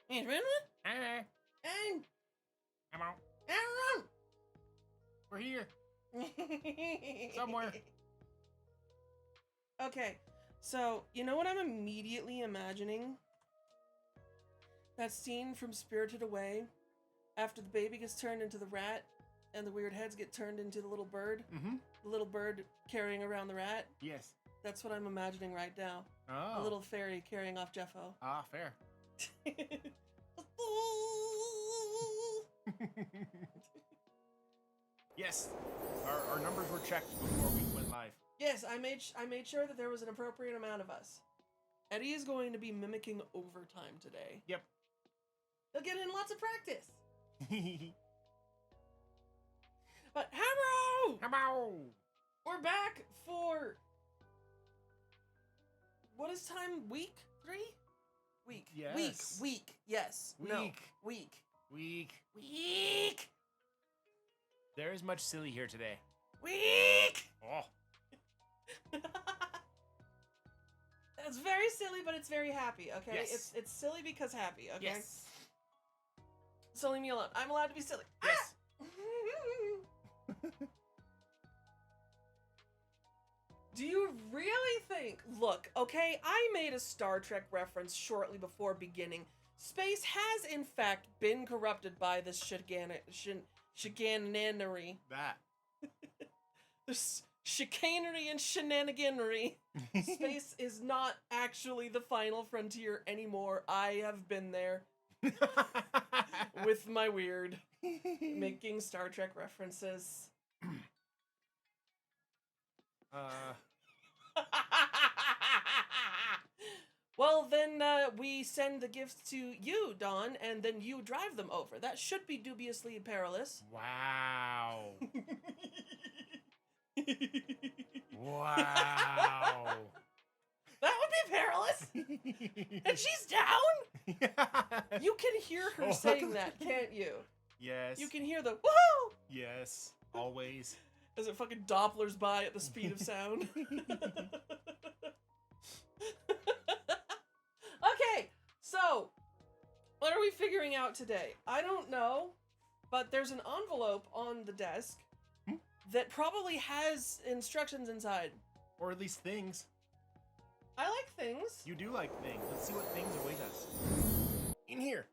Hey, really? Hey, Hey, come on. Aaron! We're here. Somewhere. Okay, so you know what I'm immediately imagining? That scene from Spirited Away, after the baby gets turned into the rat, and the weird heads get turned into the little bird. Mm-hmm. The little bird carrying around the rat. Yes. That's what I'm imagining right now. Oh. A little fairy carrying off Jeffo. Ah, fair. Yes. Our numbers were checked before we went live. Yes, I made sure that there was an appropriate amount of us. Eddie is going to be mimicking overtime today. Yep. He'll get in lots of practice. But hello! Hello. We're back for what is time? Week 3? Week. Yes. Week. Yes. No. Week. Week. Week. There is much silly here today. Week. Oh. It's very silly, but it's very happy. Okay. Yes. It's silly because happy. Okay. Yes. So leave me alone. I'm allowed to be silly. Yes. Ah! Do you really think? Look, okay, I made a Star Trek reference shortly before beginning. Space has, in fact, been corrupted by this chicanery. That. This chicanery and shenaniganery. Space is not actually the final frontier anymore. I have been there with my weird making Star Trek references. Well, then we send the gifts to you, Dawn, and then you drive them over. That should be dubiously perilous. Wow. Wow. That would be perilous. And she's down. You can hear her saying that, can't you? Yes. You can hear the woohoo Yes. Always. as it fucking Dopplers by at the speed of sound. Okay, so what are we figuring out today? I don't know, but there's an envelope on the desk that probably has instructions inside. Or at least things. I like things. You do like things. Let's see what things await us. In here.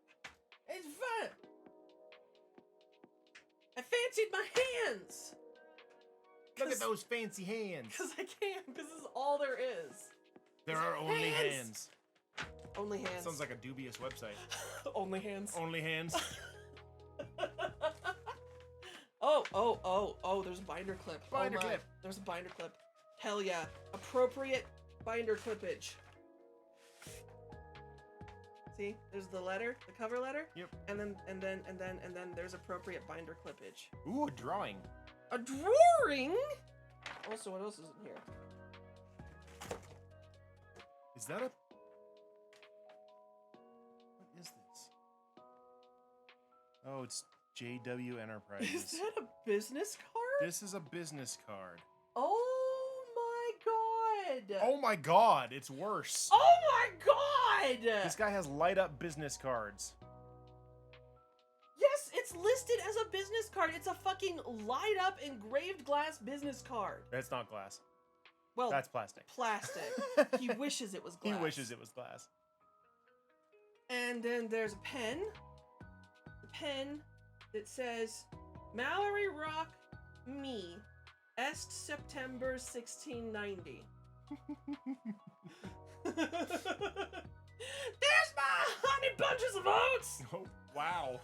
It's fun. I fancied my hands. Look at those fancy hands. Because I can, because this is all there is. There are only Hands. hands. Only hands. Sounds like a dubious website. Only hands. Only hands. Oh, there's a binder clip. Binder oh my. clip. There's a binder clip. Hell yeah. Appropriate binder clippage. See? There's the letter, the cover letter. Yep. And then there's appropriate binder clippage. Ooh, a drawing. A drawing? Also, what else is in here? Is that a... What is this? Oh, it's JW Enterprises. Is that a business card? This is a business card. Oh my god! Oh my god, it's worse. Oh my god! This guy has light up business cards. Yes, it's listed as a business card. It's a fucking light up engraved glass business card. That's not glass. Well, That's plastic. plastic. He wishes it was glass. He wishes it was glass. And then there's a pen. The pen that says, Mallory Rock Me, Est September 1690. There's my honey bunches of oats! Oh, wow.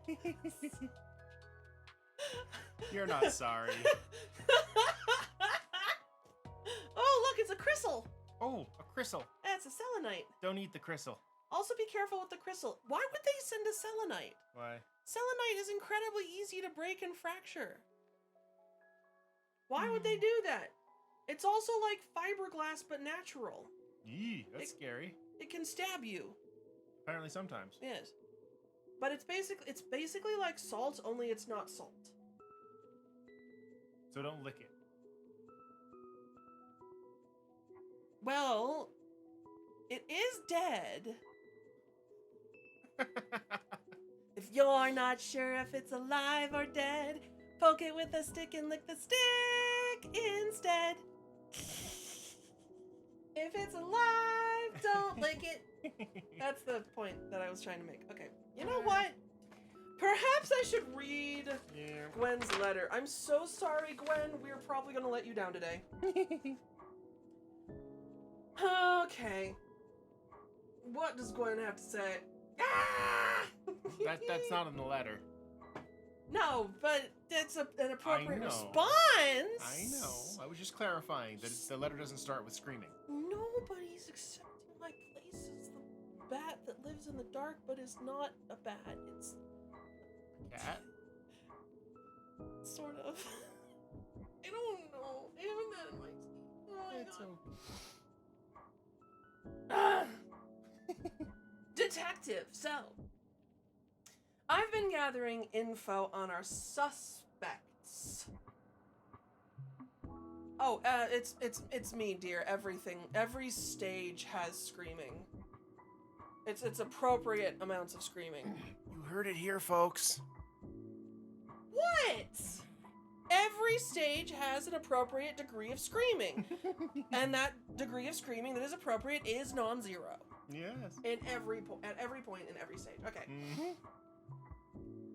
Sorry. You're not sorry. Oh, look, it's a crystal. Oh, a crystal. That's a selenite. Don't eat the crystal. Also be careful with the crystal. Why would they send a selenite? Why? Selenite is incredibly easy to break and fracture. Why would they do that? It's also like fiberglass but natural. Yee, that's scary. It can stab you. Apparently sometimes. Yes. But it's basically like salt, only it's not salt. So don't lick it. Well, it is dead. If you're not sure if it's alive or dead, poke it with a stick and lick the stick instead. If it's alive, don't lick it. That's the point that I was trying to make. Okay, you know what? Perhaps I should read Gwen's letter. I'm so sorry, Gwen. We're probably going to let you down today. Okay. What does Gwen have to say? Ah! That's not in the letter. No, but it's an appropriate know. response. I know. I was just clarifying that the letter doesn't start with screaming. Nobody's accepting my place as the bat that lives in the dark but is not a bat. It's Cat? sort of. I don't know. I haven't that in my teeth. Oh my It's God. Detective, so I've been gathering info on our suspects. Oh, it's me, dear. Every stage has screaming. It's appropriate amounts of screaming. You heard it here, folks. What? Every stage has an appropriate degree of screaming. And that degree of screaming that is appropriate is non-zero. Yes. At every point in every stage. Okay. Mm-hmm.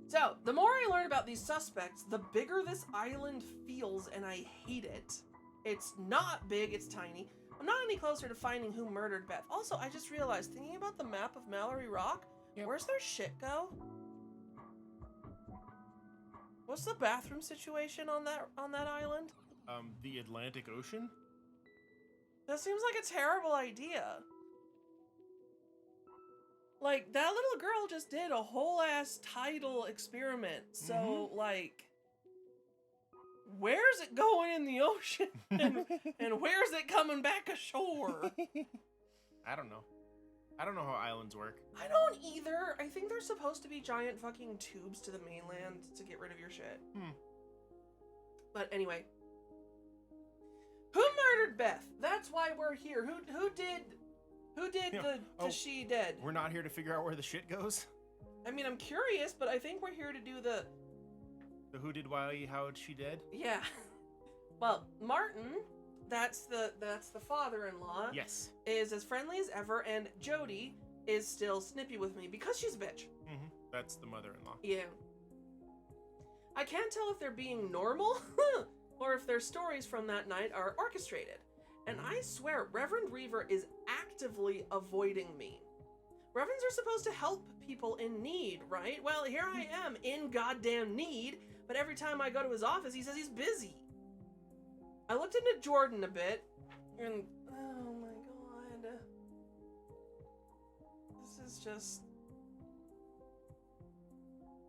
So, the more I learn about these suspects, the bigger this island feels, and I hate it. It's not big, it's tiny. I'm not any closer to finding who murdered Beth. Also, I just realized, thinking about the map of Mallory Rock, where's their shit go? What's the bathroom situation on that island? The Atlantic Ocean? That seems like a terrible idea. Like, that little girl just did a whole ass tidal experiment. So, like, where's it going in the ocean? and where's it coming back ashore? I don't know. I don't know how islands work. I don't either. I think they're supposed to be giant fucking tubes to the mainland to get rid of your shit. But anyway. Who murdered Beth? That's why we're here. Who did the she dead? We're not here to figure out where the shit goes? I mean, I'm curious, but I think we're here to do the who did why, how she dead? Yeah. Well, Martin, that's the father-in-law. Yes. Is as friendly as ever, and Jody is still snippy with me because she's a bitch. That's the mother-in-law. Yeah. I can't tell if they're being normal or if their stories from that night are orchestrated. And I swear, Reverend Reaver is actively avoiding me. Reverends are supposed to help people in need, right? Well, here I am in goddamn need, but every time I go to his office, he says he's busy. I looked into Jordan a bit, and oh my god. This is just...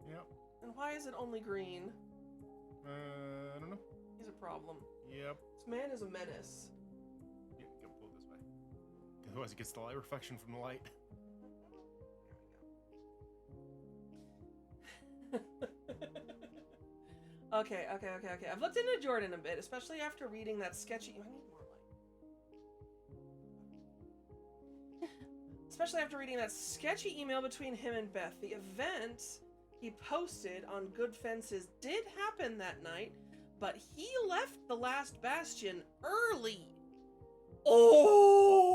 Yep. And why is it only green? I don't know. He's a problem. Yep. This man is a menace. Yeah, go pull this way. Otherwise it gets the light reflection from the light. Okay. I've looked into Jordan a bit, especially after reading that sketchy... I need more light. Especially after reading that sketchy email between him and Beth. The event he posted on Good Fences did happen that night, but he left the last bastion early. Oh!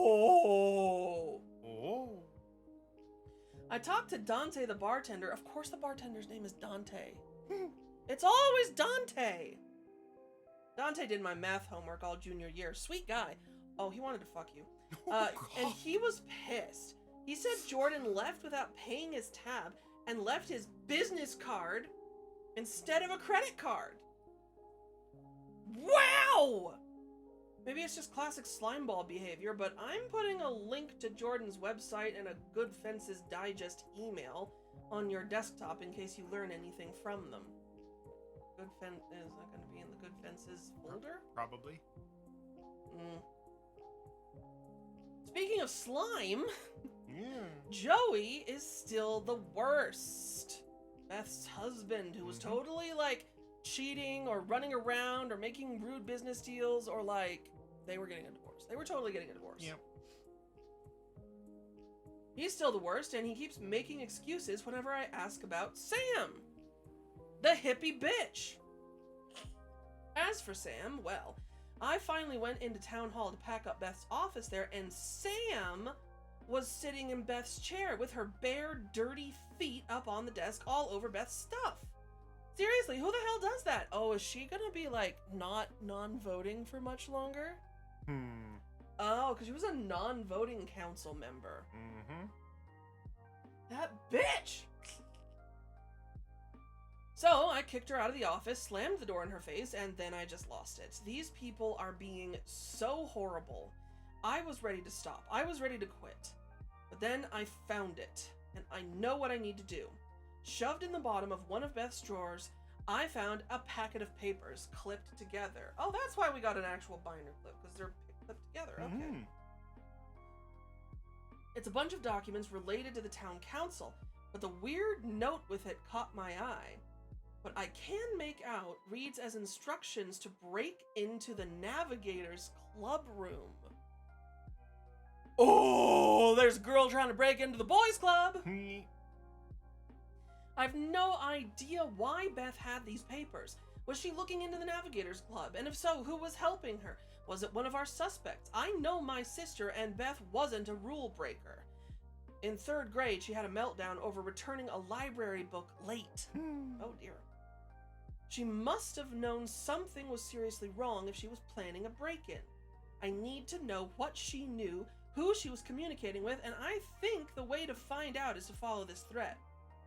I talked to Dante the bartender. Of course the bartender's name is Dante. It's always Dante. Dante did my math homework all junior year. Sweet guy. Oh, he wanted to fuck you. And he was pissed. He said Jordan left without paying his tab and left his business card instead of a credit card. Wow! Maybe it's just classic slimeball behavior, but I'm putting a link to Jordan's website and a Good Fences Digest email on your desktop in case you learn anything from them. Good Fence is that going to be in the Good Fences folder? Probably. Speaking of slime, Yeah. Joey is still the worst. Beth's husband, who was totally like cheating or running around or making rude business deals or like they were getting a divorce. They were totally getting a divorce. Yep. He's still the worst, and he keeps making excuses whenever I ask about Sam. The hippie bitch. As for Sam, well, I finally went into town hall to pack up Beth's office there, and Sam was sitting in Beth's chair with her bare, dirty feet up on the desk all over Beth's stuff. Seriously, who the hell does that? Oh, is she gonna be, like, not non-voting for much longer? Oh, because she was a non-voting council member. Mm-hmm. That bitch! So, I kicked her out of the office, slammed the door in her face, and then I just lost it. These people are being so horrible. I was ready to stop. I was ready to quit. But then I found it, and I know what I need to do. Shoved in the bottom of one of Beth's drawers, I found a packet of papers clipped together. Oh, that's why we got an actual binder clip, because they're clipped together. Okay. It's a bunch of documents related to the town council, but the weird note with it caught my eye. What I can make out reads as instructions to break into the Navigator's club room. Oh, there's a girl trying to break into the boys' club! I've no idea why Beth had these papers. Was she looking into the Navigators Club? And if so, who was helping her? Was it one of our suspects? I know my sister, and Beth wasn't a rule breaker. In 3rd grade, she had a meltdown over returning a library book late. Oh dear. She must have known something was seriously wrong if she was planning a break-in. I need to know what she knew, who she was communicating with, and I think the way to find out is to follow this thread.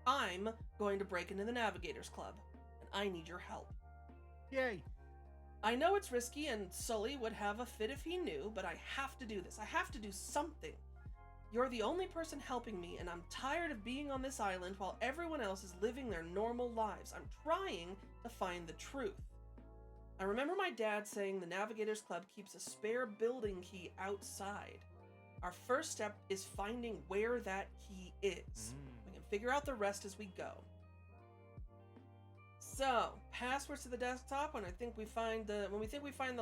I'm going to break into the Navigators Club, and I need your help. Yay. I know it's risky, and Sully would have a fit if he knew, but I have to do this. I have to do something. You're the only person helping me, and I'm tired of being on this island while everyone else is living their normal lives. I'm trying to find the truth. I remember my dad saying the Navigators Club keeps a spare building key outside. Our first step is finding where that key is. We can figure out the rest as we go. So, passwords to the desktop when we think we find the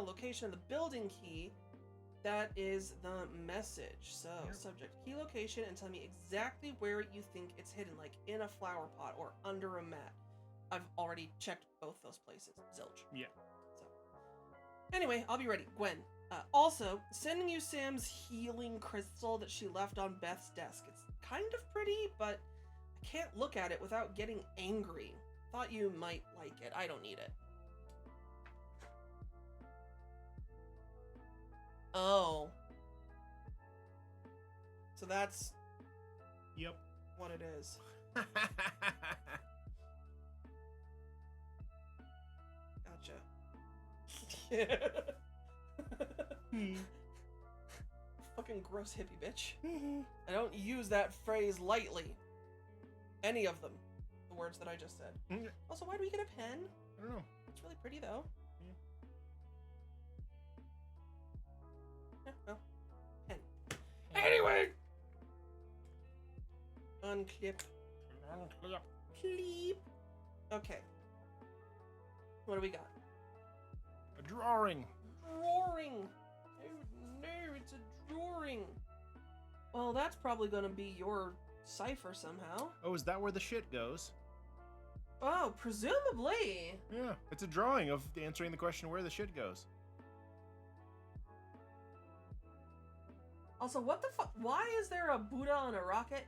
location of the building key, that is the message. So, subject key location, and tell me exactly where you think it's hidden, like in a flower pot or under a mat. I've already checked both those places. Zilch. Yeah. So, anyway, I'll be ready. Gwen. Also, sending you Sam's healing crystal that she left on Beth's desk. It's kind of pretty, but I can't look at it without getting angry. Thought you might like it. I don't need it. Oh. So that's... Yep. What it is. Gotcha. Fucking gross hippie bitch. I don't use that phrase lightly. Any of them. The words that I just said. Also, why do we get a pen? I don't know. It's really pretty though. Yeah, well, pen. Anyway! Unclip. Clip. Okay. What do we got? A drawing. Drawing. Oh no, it's a drawing. Well, that's probably gonna be your cipher somehow. Oh, is that where the shit goes? Oh, presumably. Yeah, it's a drawing of answering the question where the shit goes. Also, what the fuck? Why is there a Buddha on a rocket?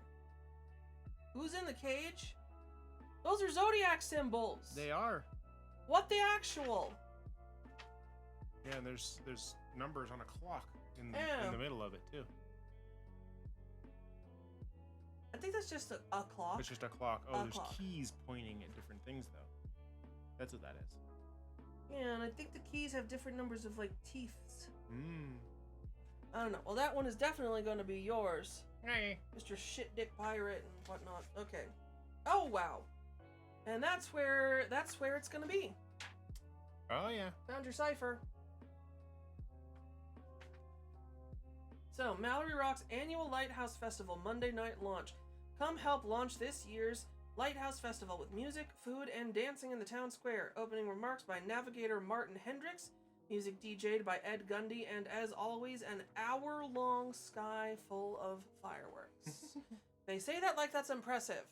Who's in the cage? Those are zodiac symbols. They are. What the actual? Yeah, and there's numbers on a clock in the middle of it too. I think that's just a clock. It's just a clock. Oh, there's clock. keys pointing at different things though. That's what that is. Yeah, and I think the keys have different numbers of like teeth. I don't know. Well, that one is definitely going to be yours. Hey. Mr. Shit Dick Pirate and whatnot. Okay. Oh, wow. And that's where it's going to be. Oh, yeah. Found your cipher. So, Mallory Rock's annual Lighthouse Festival Monday night launch. Come help launch this year's Lighthouse Festival with music, food, and dancing in the town square. Opening remarks by Navigator Martin Hendricks. Music DJ'd by Ed Gundy, and as always, an hour-long sky full of fireworks. They say that like that's impressive.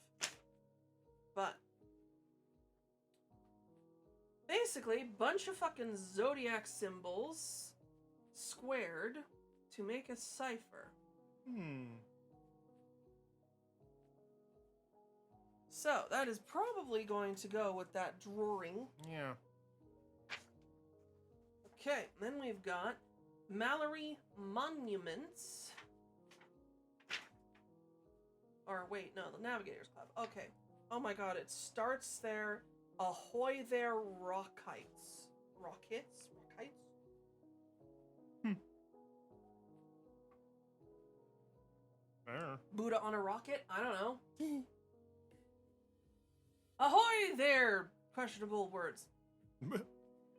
But basically, bunch of fucking zodiac symbols squared to make a cipher. So, that is probably going to go with that drawing. Yeah. Okay, then we've got Mallory Monuments. Or wait, no, the Navigators Club. Okay. Oh my god, it starts there. Ahoy there, Rockites. Rockites? Buddha on a rocket? I don't know. Ahoy there! Questionable words.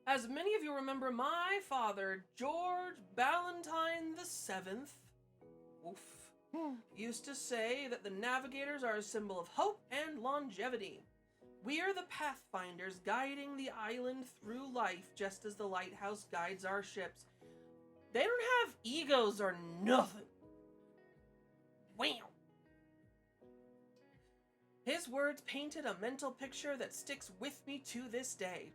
As many of you remember, my father, George Ballantyne VII, used to say that the navigators are a symbol of hope and longevity. We are the pathfinders guiding the island through life, just as the lighthouse guides our ships. They don't have egos or nothing. Wow. His words painted a mental picture that sticks with me to this day.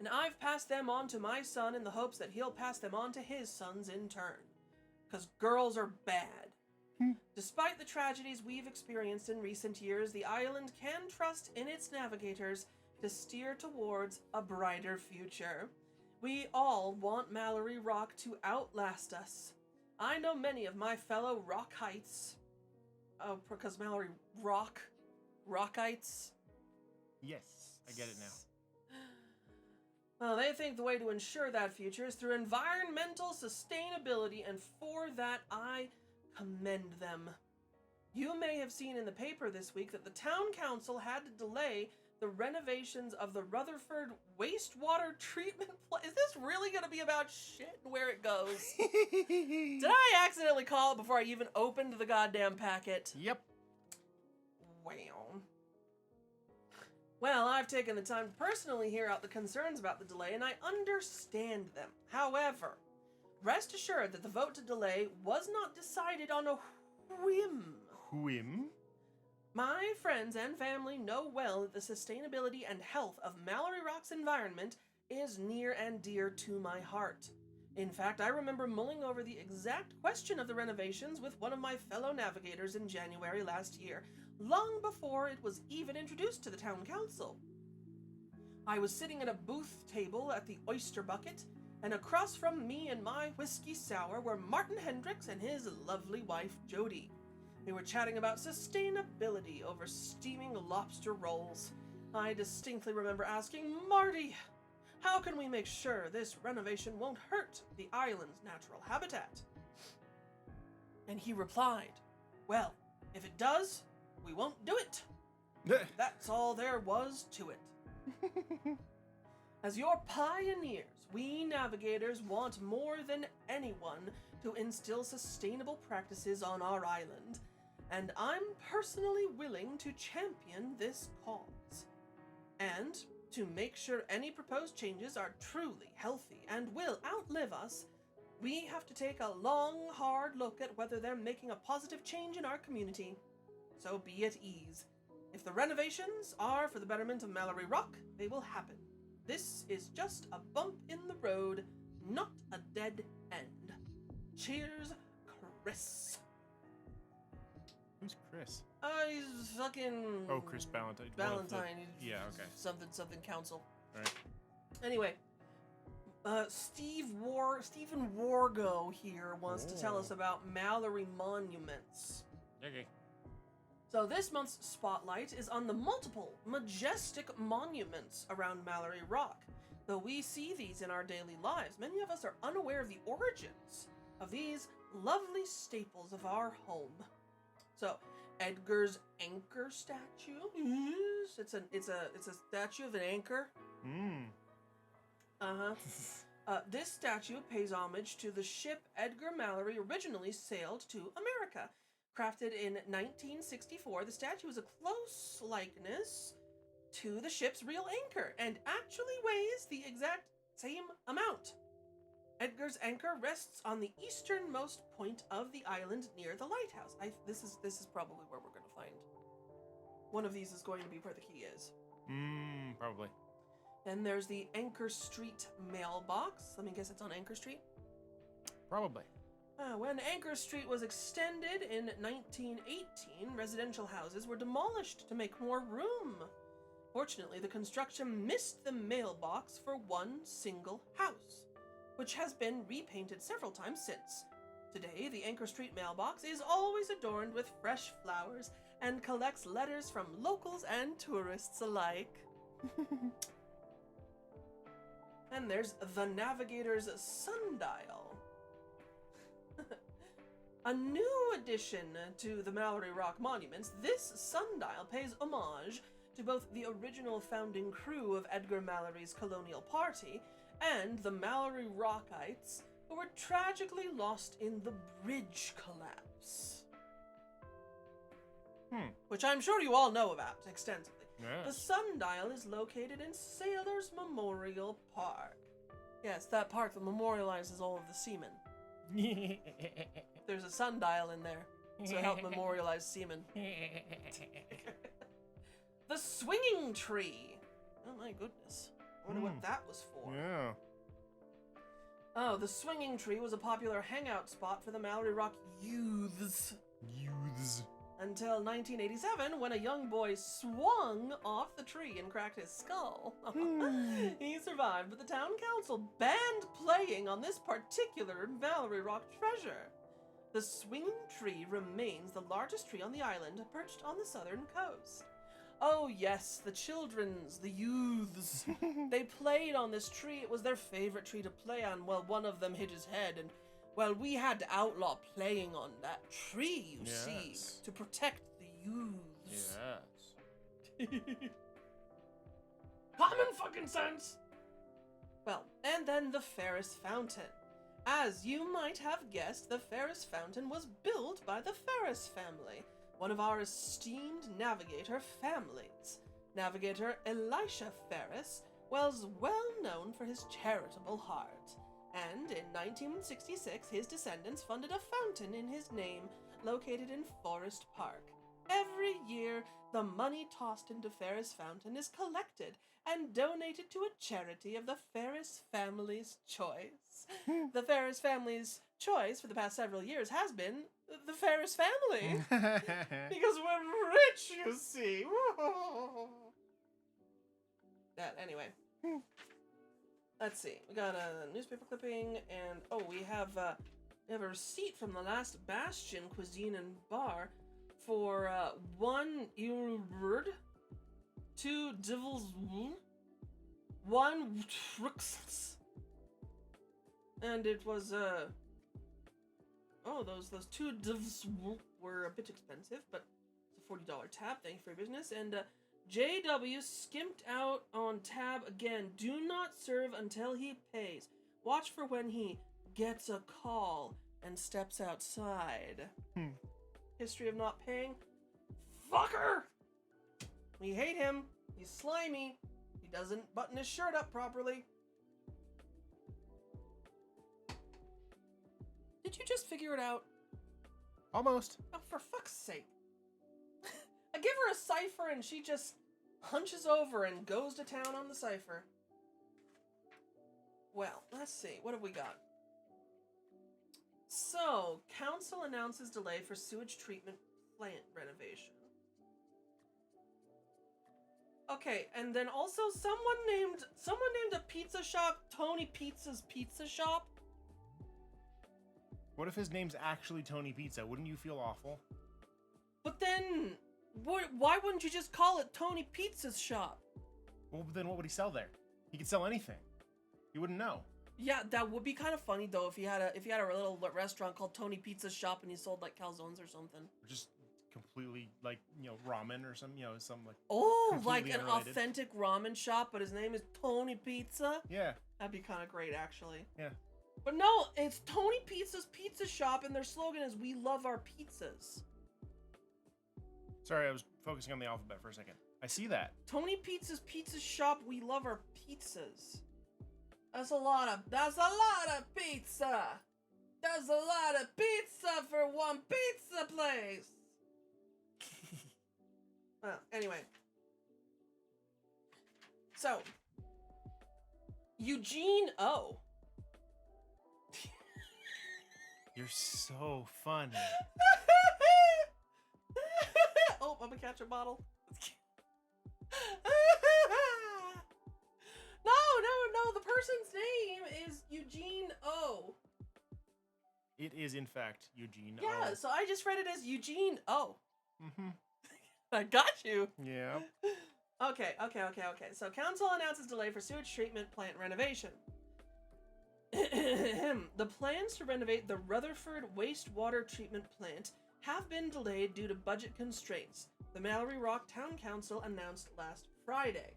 And I've passed them on to my son in the hopes that he'll pass them on to his sons in turn. 'Cause girls are bad. Despite the tragedies we've experienced in recent years, the island can trust in its navigators to steer towards a brighter future. We all want Mallory Rock to outlast us. I know many of my fellow Rockites. Oh, because Mallory Rockites. Yes, I get it now. Well, they think the way to ensure that future is through environmental sustainability, and for that I commend them. You may have seen in the paper this week that the town council had to delay the renovations of the Rutherford wastewater treatment plant. Is this really going to be about shit and where it goes? Did I accidentally call it before I even opened the goddamn packet? Yep. Wow. Well, I've taken the time to personally hear out the concerns about the delay, and I understand them. However, rest assured that the vote to delay was not decided on a whim. Whim? My friends and family know well that the sustainability and health of Mallory Rock's environment is near and dear to my heart. In fact, I remember mulling over the exact question of the renovations with one of my fellow navigators in January last year, long before it was even introduced to the town council. I was sitting at a booth table at the Oyster Bucket, and across from me and my whiskey sour were Martin Hendricks and his lovely wife, Jody. We were chatting about sustainability over steaming lobster rolls. I distinctly remember asking, Marty, how can we make sure this renovation won't hurt the island's natural habitat? And he replied, well, if it does, we won't do it. That's all there was to it. As your pioneers, we navigators want more than anyone to instill sustainable practices on our island, and I'm personally willing to champion this cause. And to make sure any proposed changes are truly healthy and will outlive us, we have to take a long, hard look at whether they're making a positive change in our community. So be at ease. If the renovations are for the betterment of Mallory Rock, they will happen. This is just a bump in the road, not a dead end. Cheers, Chris. Who's Chris? He's fucking... Oh, Chris Ballantyne. Ballantyne. Yeah, okay. Something council. Right. Anyway, Stephen Wargo here wants to tell us about Mallory Monuments. Okay. So this month's spotlight is on the multiple, majestic monuments around Mallory Rock. Though we see these in our daily lives, many of us are unaware of the origins of these lovely staples of our home. So, Edgar's anchor statue. Yes, it's a statue of an anchor. This statue pays homage to the ship Edgar Mallory originally sailed to America. Crafted in 1964, the statue is a close likeness to the ship's real anchor and actually weighs the exact same amount. Edgar's anchor rests on the easternmost point of the island near the lighthouse. This is probably where we're going to find. One of these is going to be where the key is. Probably. Then there's the Anchor Street mailbox. Let me guess it's on Anchor Street? Probably. When Anchor Street was extended in 1918, residential houses were demolished to make more room. Fortunately, the construction missed the mailbox for one single house, which has been repainted several times since. Today, the Anchor Street mailbox is always adorned with fresh flowers and collects letters from locals and tourists alike. And there's the Navigator's Sundial. A new addition to the Mallory Rock monuments, this sundial pays homage to both the original founding crew of Edgar Mallory's colonial party and the Mallory Rockites who were tragically lost in the bridge collapse. Which I'm sure you all know about extensively. Yes. The sundial is located in Sailors Memorial Park. Yes, that park that memorializes all of the seamen. There's a sundial in there to help memorialize seamen. The swinging tree. Oh my goodness. I wonder what that was for. Yeah. Oh, the swinging tree was a popular hangout spot for the Mallory Rock youths. Until 1987, when a young boy swung off the tree and cracked his skull. He survived, but the town council banned playing on this particular Mallory Rock treasure. The swinging tree remains the largest tree on the island, perched on the southern coast. Oh yes, the youths. They played on this tree. It was their favorite tree to play on. Well, one of them hit his head, and well, we had to outlaw playing on that tree, you see, to protect the youths. Yes. Common fucking sense! Well, and then the Ferris Fountain. As you might have guessed, the Ferris Fountain was built by the Ferris family, one of our esteemed navigator families. Navigator Elisha Ferris was well known for his charitable heart. And in 1966, his descendants funded a fountain in his name, located in Forest Park. Every year, the money tossed into Ferris Fountain is collected and donated to a charity of the Ferris family's choice. The Ferris family's choice for the past several years has been the Ferris family. Because we're rich, you see. Anyway. Let's see. We got a newspaper clipping, and we have a receipt from the last Bastion Cuisine and Bar for 1 euro bird, 2 devil's wool, 1 trux, and it was those 2 devil's wool were a bit expensive, but it's a $40 tab. Thank you for your business. And JW skimped out on tab again. Do not serve until he pays. Watch for when he gets a call and steps outside. History of not paying? Fucker! We hate him. He's slimy. He doesn't button his shirt up properly. Did you just figure it out? Almost. Oh, for fuck's sake. I give her a cipher and she just hunches over and goes to town on the cipher. Well, let's see. What have we got? So, council announces delay for sewage treatment plant renovation. Okay, and then also someone named a pizza shop Tony Pizza's Pizza Shop. What if his name's actually Tony Pizza? Wouldn't you feel awful? But then, why wouldn't you just call it Tony Pizza's Shop? Well, then what would he sell there? He could sell anything. You wouldn't know. Yeah, that would be kind of funny though if he had a little restaurant called Tony Pizza's Shop and he sold like calzones or something. Or just completely like ramen or some like. Oh, like an unrelated. authentic ramen shop, but his name is Tony Pizza. Yeah. That'd be kind of great, actually. Yeah. But no, it's Tony Pizza's Pizza Shop, and their slogan is "We love our pizzas." Sorry, I was focusing on the alphabet for a second. I see that. Tony Pizza's Pizza Shop. We love our pizzas. That's a lot of pizza. That's a lot of pizza for one pizza place. Well, anyway. So, Eugene O. You're so funny. Oh, I'm gonna catch a bottle. No. The person's name is Eugene O. It is, in fact, Eugene O. Yeah, so I just read it as Eugene O. Mm-hmm. I got you. Yeah. Okay. So council announces delay for sewage treatment plant renovation. The plans to renovate the Rutherford wastewater treatment plant have been delayed due to budget constraints, the Mallory Rock Town Council announced last Friday.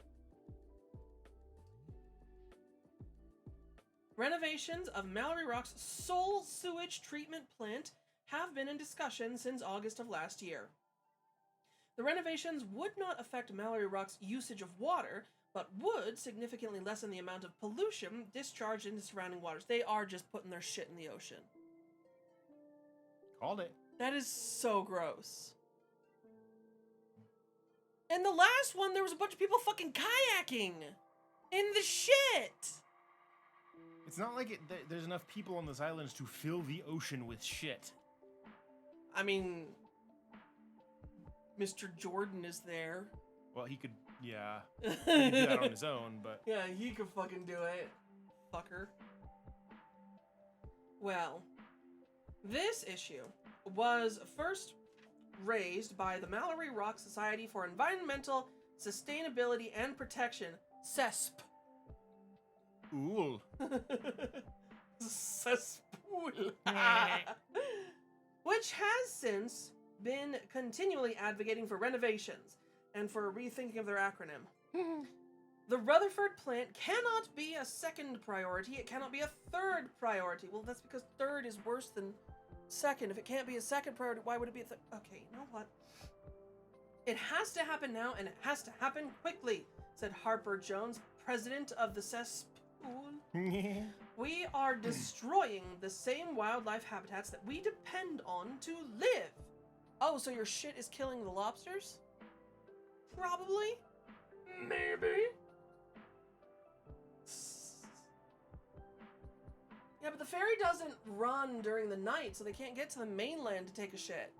Renovations of Mallory Rock's sole sewage treatment plant have been in discussion since August of last year. The renovations would not affect Mallory Rock's usage of water, but would significantly lessen the amount of pollution discharged into surrounding waters. They are just putting their shit in the ocean. Called it. That is so gross. In the last one, there was a bunch of people fucking kayaking in the shit. It's not like there's enough people on those islands to fill the ocean with shit. I mean, Mr. Jordan is there. Well, he could, yeah. He could do that on his own, but... Yeah, he could fucking do it. Fucker. Well, this issue was first raised by the Mallory Rock Society for Environmental Sustainability and Protection, CESP. Ooh. Cesspool. Which has since been continually advocating for renovations and for a rethinking of their acronym. The Rutherford plant cannot be a second priority. It cannot be a third priority. Well, that's because third is worse than second. If it can't be a second priority, why would it be a third? Okay, you know what? It has to happen now, and it has to happen quickly, said Harper Jones, president of the cesspool. We are destroying the same wildlife habitats that we depend on to live. Oh, so your shit is killing the lobsters? Probably. Maybe. Yeah, but the ferry doesn't run during the night, so they can't get to the mainland to take a shit.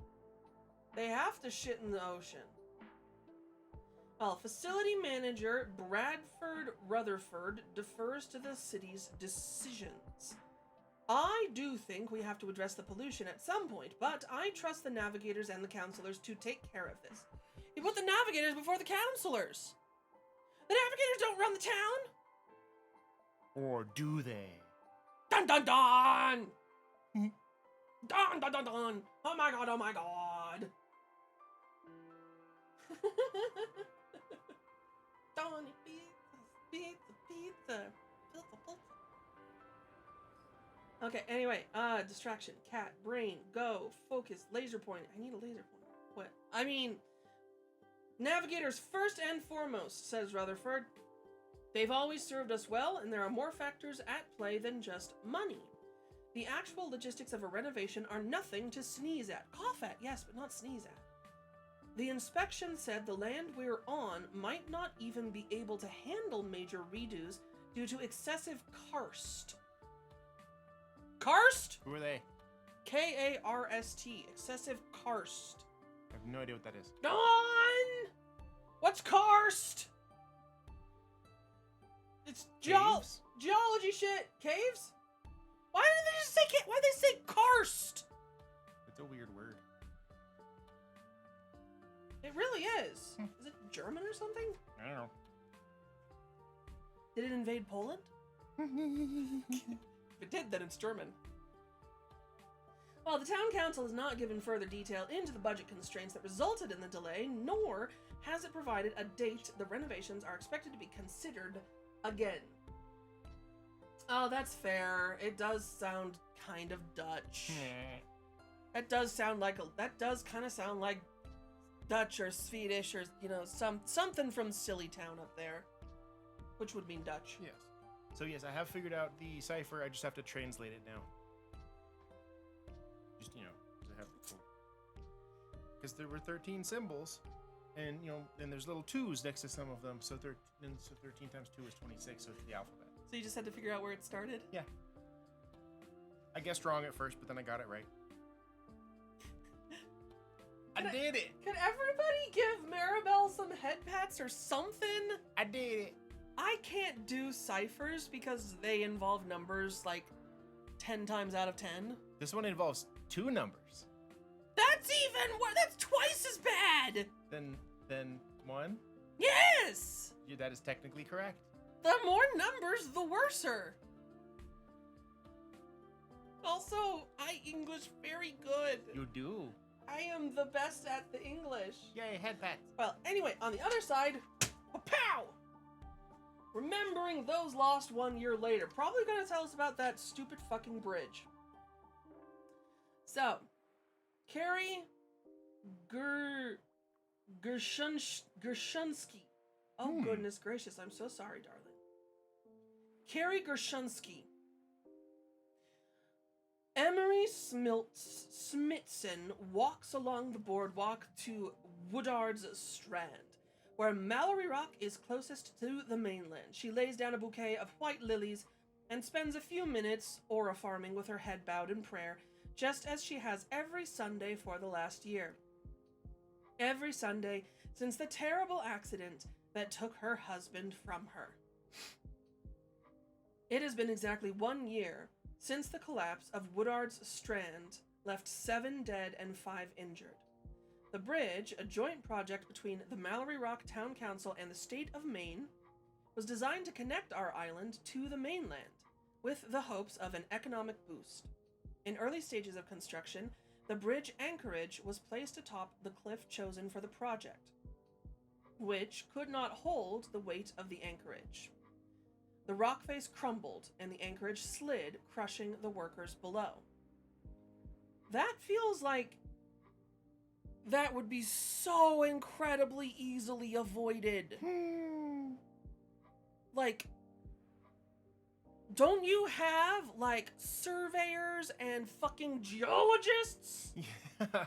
They have to shit in the ocean. Well, facility manager Bradford Rutherford defers to the city's decisions. I do think we have to address the pollution at some point, but I trust the navigators and the councilors to take care of this. You put the navigators before the councilors. The navigators don't run the town. Or do they? Dun dun dun! Dun dun dun dun! Oh my god, oh my god! Donnie, pizza. Okay, anyway, distraction, cat, brain, go, focus, laser point. I need a laser point. What? I mean, navigators first and foremost, says Rutherford. They've always served us well, and there are more factors at play than just money. The actual logistics of a renovation are nothing to sneeze at. Cough at, yes, but not sneeze at. The inspection said the land we're on might not even be able to handle major redos due to excessive karst. Karst? Who are they? K-A-R-S-T. Excessive karst. I have no idea what that is. Dawn! What's karst? It's Caves? geology shit. Caves? Why did they just say why did they say karst? It's a weird word. It really is. Is it German or something? I don't know. Did it invade Poland? If it did, then it's German. Well, the town council has not given further detail into the budget constraints that resulted in the delay, nor has it provided a date the renovations are expected to be considered again. Oh, that's fair. It does sound kind of Dutch. That does kind of sound like Dutch or Swedish or, you know, something from Silly Town up there. Which would mean Dutch. Yes. So yes, I have figured out the cipher. I just have to translate it now. Just, I have to... Because there were 13 symbols, and, then there's little 2s next to some of them, so 13 times 2 is 26, so it's the alphabet. So you just had to figure out where it started? Yeah. I guessed wrong at first, but then I got it right. I did it! Could everybody give Maribel some head pats or something? I did it! I can't do ciphers because they involve numbers like 10 times out of 10. This one involves 2 numbers. That's even worse! That's twice as bad! Then 1? Yes! Yeah, that is technically correct. The more numbers, the worser. Also, I English very good. You do. I am the best at the English. Yay, head pats. Well, anyway, on the other side, pow! Remembering those lost 1 year later. Probably gonna tell us about that stupid fucking bridge. So, Carrie Gershunsky. Oh, goodness gracious. I'm so sorry, darling. Carrie Gershunsky. Emery Smithson walks along the boardwalk to Woodard's Strand, where Mallory Rock is closest to the mainland. She lays down a bouquet of white lilies and spends a few minutes aura-farming with her head bowed in prayer, just as she has every Sunday for the last year. Every Sunday since the terrible accident that took her husband from her. It has been exactly 1 year since the collapse of Woodard's Strand left 7 dead and 5 injured. The bridge, a joint project between the Mallory Rock Town Council and the state of Maine, was designed to connect our island to the mainland, with the hopes of an economic boost. In early stages of construction, the bridge anchorage was placed atop the cliff chosen for the project, which could not hold the weight of the anchorage. The rock face crumbled, and the anchorage slid, crushing the workers below. That feels like that would be so incredibly easily avoided. Like, don't you have, like, surveyors and fucking geologists?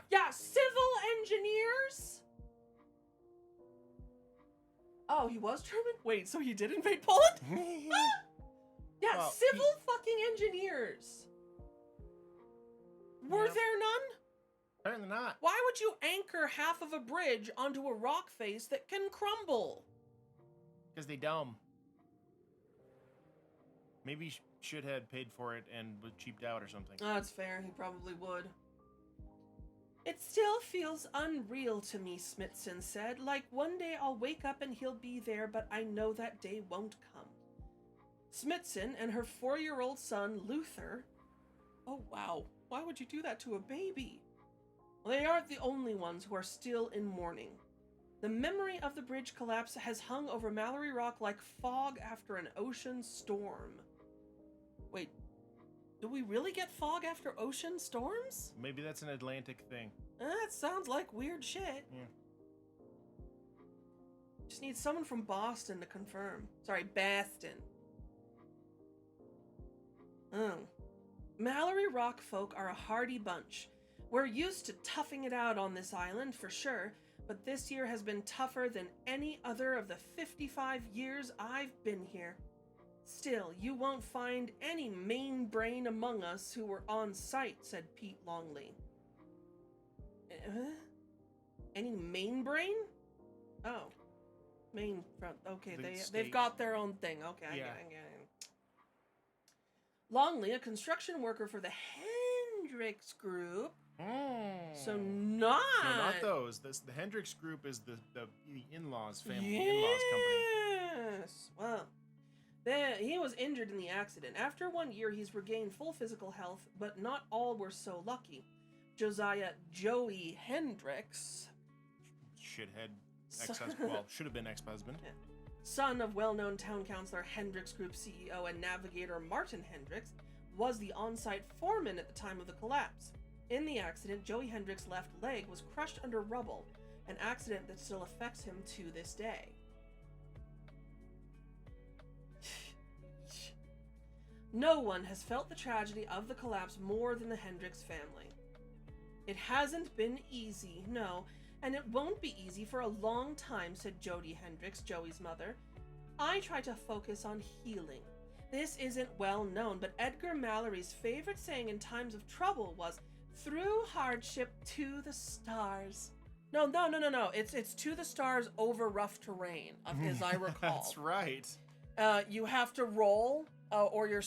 Yeah, civil engineers? Oh, he was German? Wait, so he did invade Poland? Yeah, well, civil fucking engineers. Were there none? Apparently not. Why would you anchor half of a bridge onto a rock face that can crumble? Because they dumb. Maybe Shithead paid for it and was cheaped out or something. Oh, that's fair. He probably would. It still feels unreal to me, Smithson said. Like one day I'll wake up and he'll be there, but I know that day won't come. Smithson and her 4-year-old son, Luther. Oh, wow. Why would you do that to a baby? Well, they aren't the only ones who are still in mourning. The memory of the bridge collapse has hung over Mallory Rock like fog after an ocean storm. Wait, do we really get fog after ocean storms? Maybe that's an Atlantic thing. That sounds like weird shit. Yeah. Just need someone from Boston to confirm. Sorry, Boston. Oh. Mallory Rock folk are a hardy bunch. We're used to toughing it out on this island, for sure, but this year has been tougher than any other of the 55 years I've been here. Still, you won't find any main brain among us who were on site, said Pete Longley. Any main brain? Oh. Main front. Okay, they've got their own thing. Okay, I get it. Longley, a construction worker for the Hendricks Group. So not... No, not those. The Hendricks Group is the in-laws family, in-laws company. Yes. Well, he was injured in the accident. After 1 year, he's regained full physical health, but not all were so lucky. Josiah Joey Hendricks, Shithead ex-husband. Well, should have been ex-husband. Yeah. Son of well-known town councilor Hendricks Group CEO and navigator Martin Hendricks, was the on-site foreman at the time of the collapse. In the accident, Joey Hendricks' left leg was crushed under rubble, an accident that still affects him to this day. No one has felt the tragedy of the collapse more than the Hendricks family. It hasn't been easy, no, and it won't be easy for a long time, said Jody Hendricks, Joey's mother. I try to focus on healing. This isn't well known, but Edgar Mallory's favorite saying in times of trouble was, through hardship to the stars. No. It's to the stars over rough terrain, as I recall. That's right. You have to roll, or your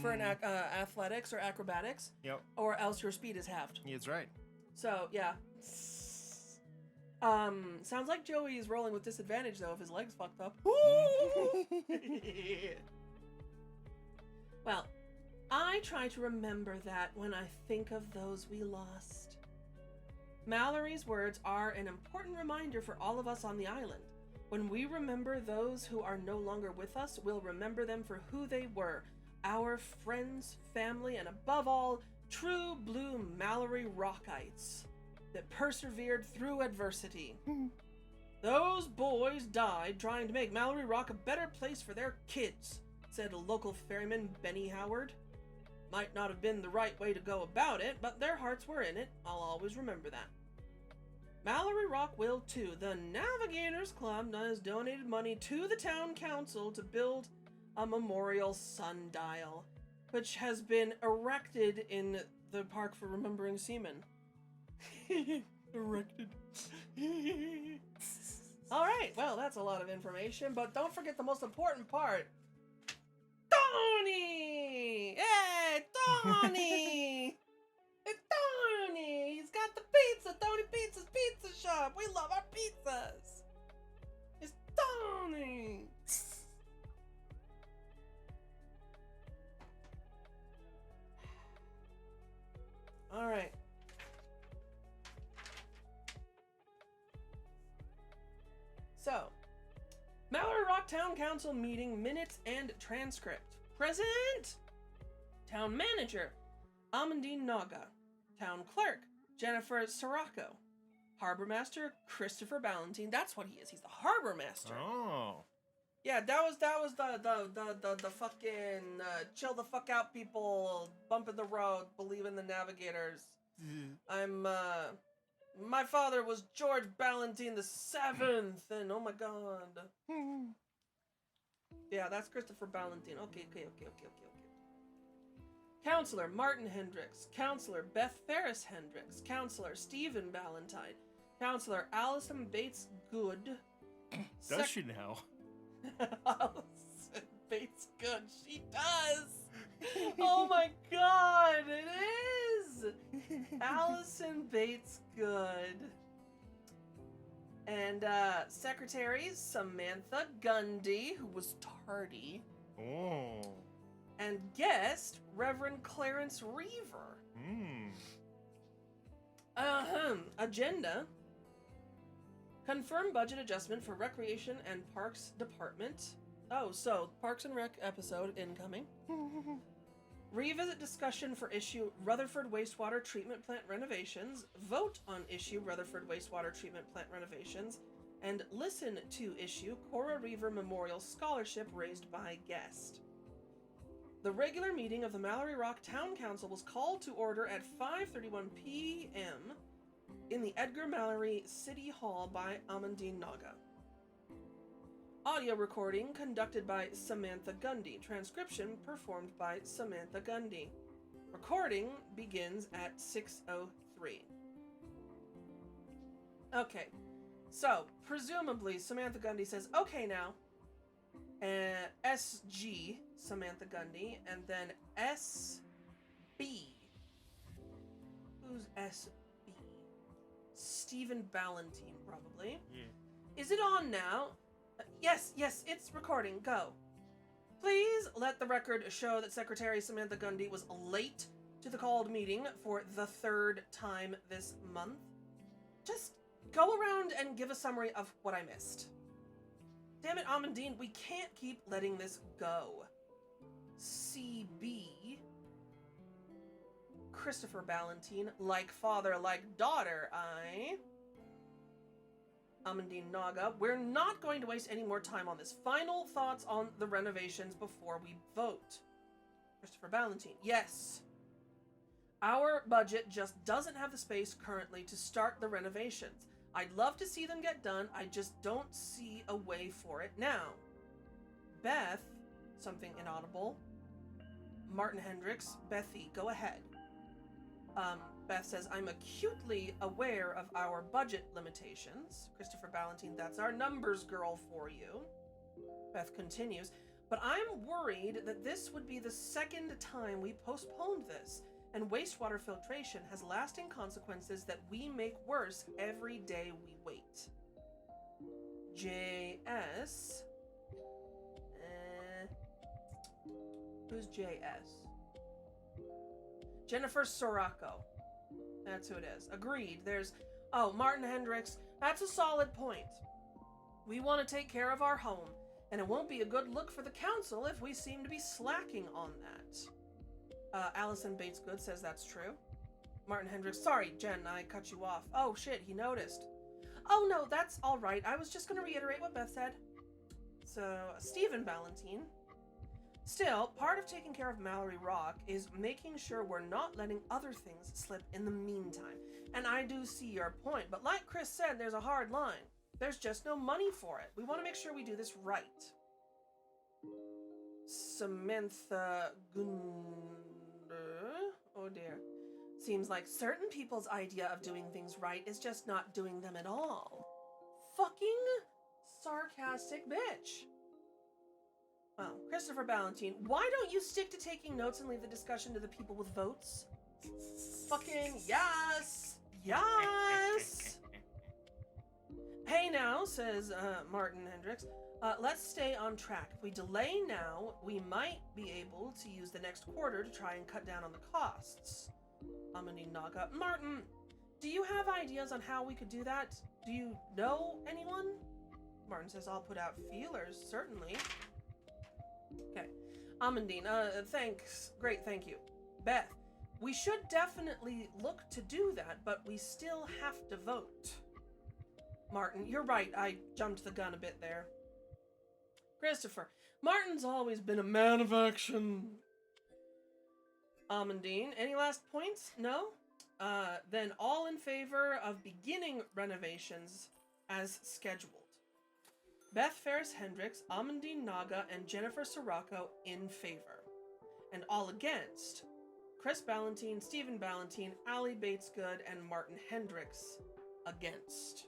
for an athletics or acrobatics. Yep. Or else your speed is halved. That's right. So yeah. Sounds like Joey's rolling with disadvantage though if his leg's fucked up. Well, I try to remember that when I think of those we lost. Mallory's words are an important reminder for all of us on the island. When we remember those who are no longer with us, we'll remember them for who they were, our friends, family, and above all, true blue Mallory Rockites that persevered through adversity. Those boys died trying to make Mallory Rock a better place for their kids, said a local ferryman, Benny Howard. Might not have been the right way to go about it, but their hearts were in it. I'll always remember that. Mallory Rock will too. The Navigators Club has donated money to the town council to build a memorial sundial, which has been erected in the park for remembering seamen. Erected. All right, well, that's a lot of information, but don't forget the most important part. Tony! Hey, Tony! It's Tony! He's got the pizza! Tony Pizza's Pizza Shop! We love our pizzas! It's Tony! Alright. So, Mallory Rock Town Council meeting minutes and transcript. Present! Town Manager, Amandine Naga. Town Clerk, Jennifer Sirocco. Harbor Master, Christopher Ballantine. That's what he is. He's the Harbor Master. Oh. Yeah, that was the fucking chill the fuck out people, bump in the road, believe in the navigators. My father was George Ballantine the Seventh, and oh my god. Yeah, that's Christopher Ballantine. Okay. Counselor Martin Hendricks. Counselor Beth Ferris Hendricks. Counselor Stephen Ballantine. Counselor Allison Bates Good. Does she now? Allison Bates Good. She does. Oh my god, it is. Allison Bates Good. And secretaries Samantha Gundy, who was tardy. Oh. And guest Reverend Clarence Reaver. Agenda. Confirm budget adjustment for Recreation and Parks Department. Oh, so Parks and Rec episode incoming. Revisit discussion for issue Rutherford Wastewater Treatment Plant renovations. Vote on issue Rutherford Wastewater Treatment Plant renovations. And listen to issue Cora Reaver Memorial Scholarship raised by guest. The regular meeting of the Mallory Rock Town Council was called to order at 5:31 p.m. in the Edgar Mallory City Hall by Amandine Naga. Audio recording conducted by Samantha Gundy. Transcription performed by Samantha Gundy. Recording begins at 6:03. Okay, so presumably Samantha Gundy says, okay now. SG, Samantha Gundy, and then SB. Who's SB? Stephen Ballantine, probably. Yeah. Is it on now? Yes, it's recording. Go. Please let the record show that Secretary Samantha Gundy was late to the called meeting for the third time this month. Just go around and give a summary of what I missed. Damn it, Amandine, we can't keep letting this go. CB. Christopher Ballantine, like father, like daughter, Amandine Naga, we're not going to waste any more time on this. Final thoughts on the renovations before we vote. Christopher Ballantine. Yes. Our budget just doesn't have the space currently to start the renovations. I'd love to see them get done, I just don't see a way for it now. Beth, something inaudible. Martin Hendricks, Bethy, go ahead. Beth says, I'm acutely aware of our budget limitations. Christopher Ballantine, that's our numbers girl for you. Beth continues, but I'm worried that this would be the second time we postponed this, and wastewater filtration has lasting consequences that we make worse every day we wait. JS. Who's JS? Jennifer Soracco. That's who it is. Agreed. There's... Oh, Martin Hendricks. That's a solid point. We want to take care of our home, and it won't be a good look for the council if we seem to be slacking on that. Allison Batesgood says that's true. Martin Hendricks. Sorry, Jen, I cut you off. Oh, shit, he noticed. Oh, no, that's all right. I was just going to reiterate what Beth said. So, Stephen Ballantine. Still, part of taking care of Mallory Rock is making sure we're not letting other things slip in the meantime. And I do see your point, but like Chris said, there's a hard line. There's just no money for it. We want to make sure we do this right. Samantha Gunder. Oh dear. Seems like certain people's idea of doing things right is just not doing them at all. Fucking sarcastic bitch. Well, Christopher Ballantine, why don't you stick to taking notes and leave the discussion to the people with votes? Fucking yes! Yes! Hey now, says Martin Hendricks, let's stay on track. If we delay now, we might be able to use the next quarter to try and cut down on the costs. Amani Naga. Martin, do you have ideas on how we could do that? Do you know anyone? Martin says, I'll put out feelers, certainly. Okay. Amandine, thanks. Great, thank you. Beth, we should definitely look to do that, but we still have to vote. Martin, you're right. I jumped the gun a bit there. Christopher, Martin's always been a man of action. Amandine, any last points? No? Then all in favor of beginning renovations as scheduled. Beth Ferris Hendricks, Amandine Naga, and Jennifer Soracco in favor. And all against, Chris Ballantine, Stephen Ballantine, Allie Batesgood, and Martin Hendricks against.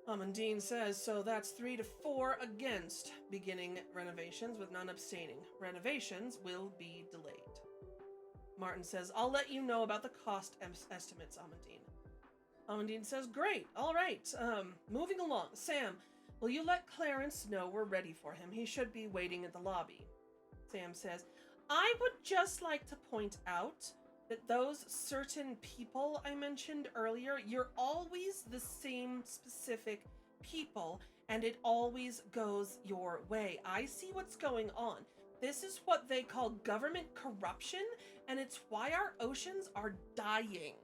Amandine says, so that's 3-4 against beginning renovations with none abstaining. Renovations will be delayed. Martin says, I'll let you know about the cost estimates, Amandine. Amandine says, great, all right. Moving along. Sam, will you let Clarence know we're ready for him? He should be waiting at the lobby. Sam says, I would just like to point out that those certain people I mentioned earlier, you're always the same specific people, and it always goes your way. I see what's going on. This is what they call government corruption, and it's why our oceans are dying.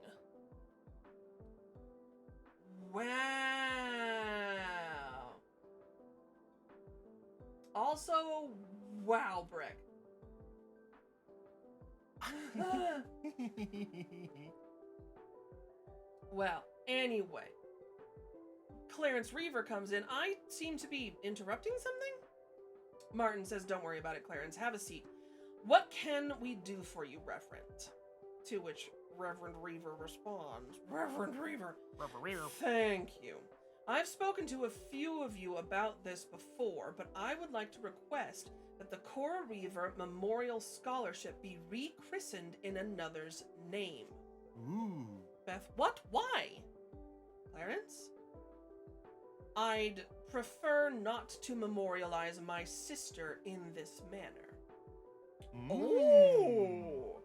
Wow. Also, wow, Brick. Well, anyway. Clarence Reaver comes in. I seem to be interrupting something? Martin says, don't worry about it, Clarence. Have a seat. What can we do for you, Reverend? To which Reverend Reaver responds, Reverend Reaver. Thank you. I've spoken to a few of you about this before, but I would like to request that the Cora Reaver Memorial Scholarship be rechristened in another's name. Ooh. Beth, what? Why? Clarence? I'd prefer not to memorialize my sister in this manner. Ooh.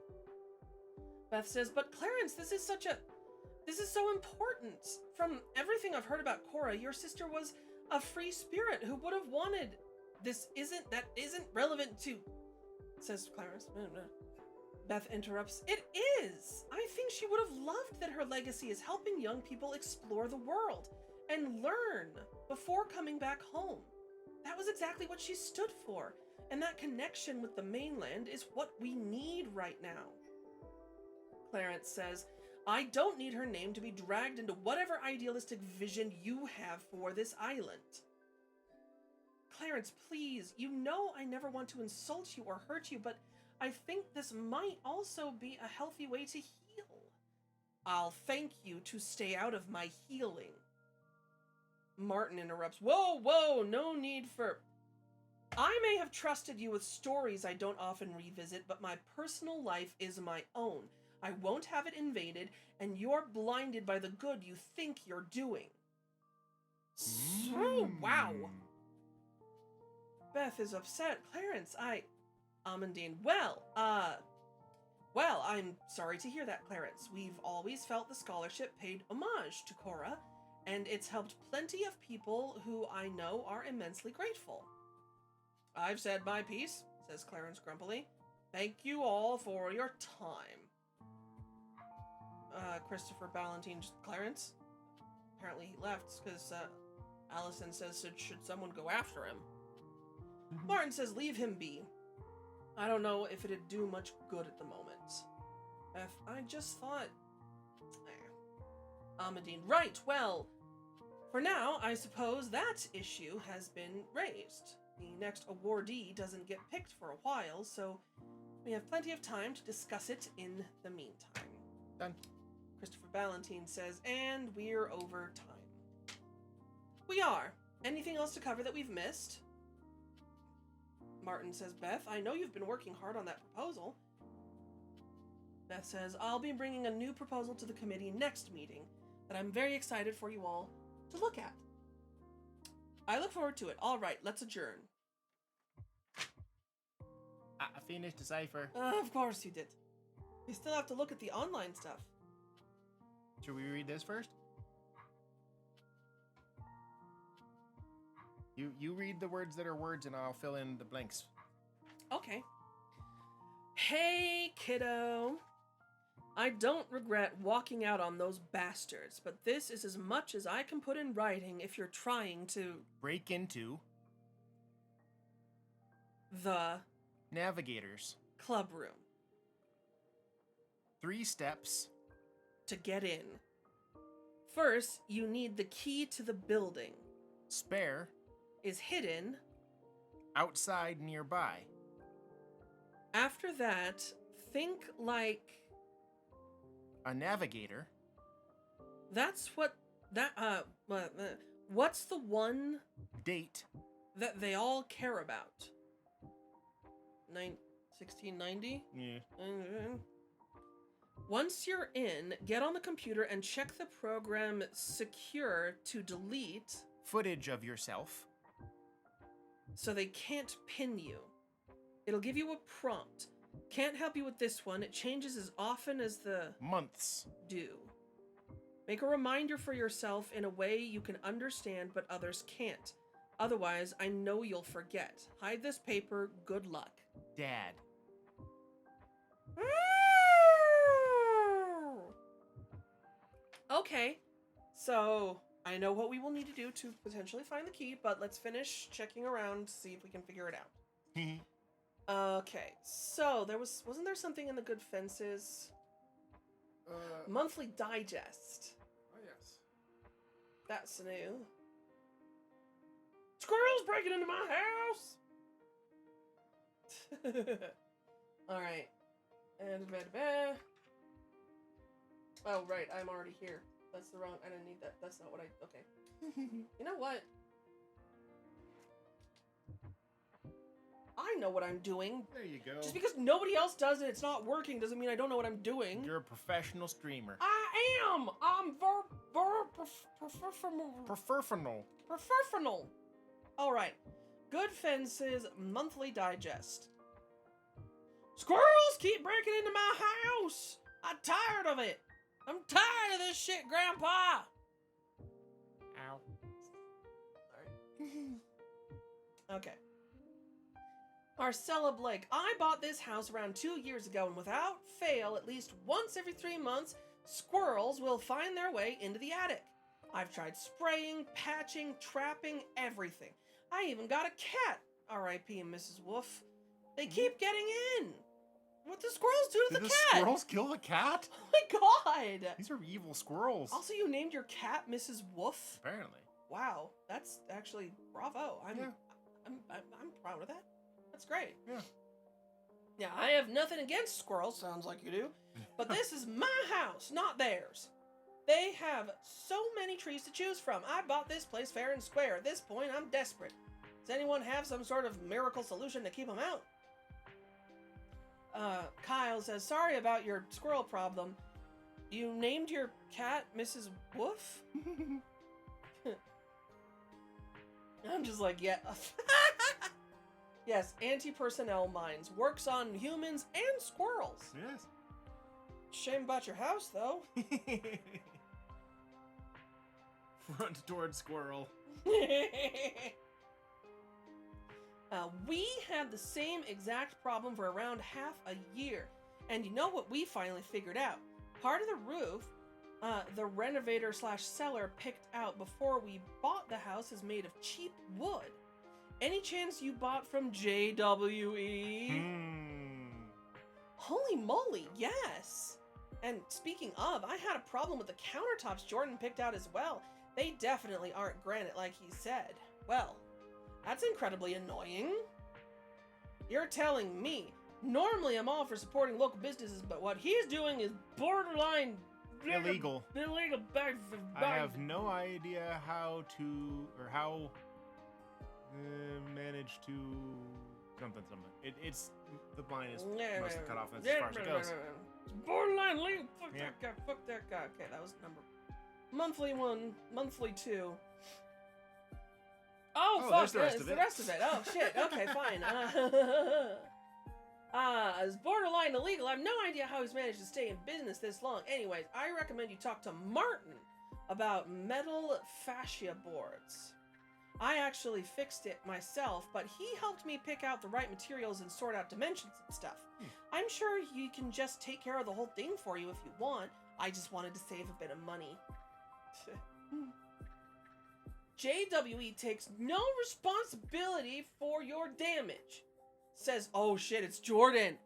Beth says, but Clarence, this is so important. From everything I've heard about Cora, your sister was a free spirit who would have wanted that isn't relevant to, says Clarence. Beth interrupts, it is! I think she would have loved that her legacy is helping young people explore the world and learn before coming back home. That was exactly what she stood for. And that connection with the mainland is what we need right now. Clarence says, I don't need her name to be dragged into whatever idealistic vision you have for this island. Clarence, please, you know I never want to insult you or hurt you, but I think this might also be a healthy way to heal. I'll thank you to stay out of my healing. Martin interrupts. Whoa, no need for... I may have trusted you with stories I don't often revisit, but my personal life is my own. I won't have it invaded, and you're blinded by the good you think you're doing. So, wow. Beth is upset. Clarence, Amandine, well, I'm sorry to hear that, Clarence. We've always felt the scholarship paid homage to Cora, and it's helped plenty of people who I know are immensely grateful. I've said my piece, says Clarence grumpily. Thank you all for your time. Christopher Ballantine, Clarence? Apparently he left because Allison says, should someone go after him? Martin says, leave him be. I don't know if it'd do much good at the moment. Beth, I just thought... Amandine, right, well, for now, I suppose that issue has been raised. The next awardee doesn't get picked for a while, so we have plenty of time to discuss it in the meantime. Done. Christopher Ballantine says, and we're over time. We are. Anything else to cover that we've missed? Martin says, Beth, I know you've been working hard on that proposal. Beth says, I'll be bringing a new proposal to the committee next meeting that I'm very excited for you all to look at. I look forward to it. All right, let's adjourn. I finished the cipher. Of course you did. We still have to look at the online stuff. Should we read this first? You read the words that are words and I'll fill in the blanks. Okay. Hey, kiddo. I don't regret walking out on those bastards, but this is as much as I can put in writing if you're trying to... break into... the... Navigators. Club room. 3 steps. To get in. First, you need the key to the building. Spare. Is hidden. Outside nearby. After that, think like... a navigator. That's what... what's the one... date. that they all care about? 1690? Yeah. Once you're in, get on the computer and check the program Secure to delete... footage of yourself. So they can't pin you. It'll give you a prompt. Can't help you with this one. It changes as often as the... months. do. Make a reminder for yourself in a way you can understand but others can't. Otherwise, I know you'll forget. Hide this paper. Good luck. Dad. Okay, so I know what we will need to do to potentially find the key, but let's finish checking around to see if we can figure it out. Okay, so wasn't there something in the Good Fences? Monthly Digest. Oh, yes. That's new. Squirrels breaking into my house! Alright. And oh, right, I'm already here. That's the wrong... I didn't need that. That's not what I... Okay. You know what? I know what I'm doing. There you go. Just because nobody else does it, it's not working, doesn't mean I don't know what I'm doing. You're a professional streamer. I am! I'm Preferfinal. Alright. Good Fences Monthly Digest. Squirrels keep breaking into my house! I'm tired of it! I'm tired of this shit, Grandpa! Ow. Sorry. Okay. Marcella Blake. I bought this house around 2 years ago, and without fail, at least once every 3 months, squirrels will find their way into the attic. I've tried spraying, patching, trapping, everything. I even got a cat. R.I.P. Mrs. Wolf. They keep getting in. What the squirrels do to Did the the cat? squirrels kill the cat? Oh my god! These are evil squirrels. Also, you named your cat Mrs. Wolf? Apparently. Wow, that's actually bravo. I'm proud of that. That's great. Yeah. Yeah, I have nothing against squirrels, sounds like you do, but this is my house, not theirs. They have so many trees to choose from. I bought this place fair and square. At this point, I'm desperate. Does anyone have some sort of miracle solution to keep them out? Kyle says, sorry about your squirrel problem. You named your cat Mrs. Wolf? I'm just like, yeah. Yes, anti-personnel minds. Works on humans and squirrels. Yes. Shame about your house, though. Front toward squirrel. We had the same exact problem for around half a year. And you know what we finally figured out? Part of the roof, the renovator / seller picked out before we bought the house is made of cheap wood. Any chance you bought from JWE? Holy moly, yes! And speaking of, I had a problem with the countertops Jordan picked out as well. They definitely aren't granite like he said. Well, that's incredibly annoying. You're telling me. Normally I'm all for supporting local businesses, but what he's doing is borderline Illegal. Illegal. I have no idea how manage to something. It's the line is mostly cut off. That's as far as it goes. Borderline legal. Fuck that guy. Fuck that guy. Okay, that was number monthly 1, monthly 2. Oh fuck! There's The rest of it. Oh shit. Okay, fine. It's borderline illegal. I have no idea how he's managed to stay in business this long. Anyways, I recommend you talk to Martin about metal fascia boards. I actually fixed it myself, but he helped me pick out the right materials and sort out dimensions and stuff. I'm sure he can just take care of the whole thing for you if you want. I just wanted to save a bit of money. JWE takes no responsibility for your damage. Says, oh shit, it's Jordan.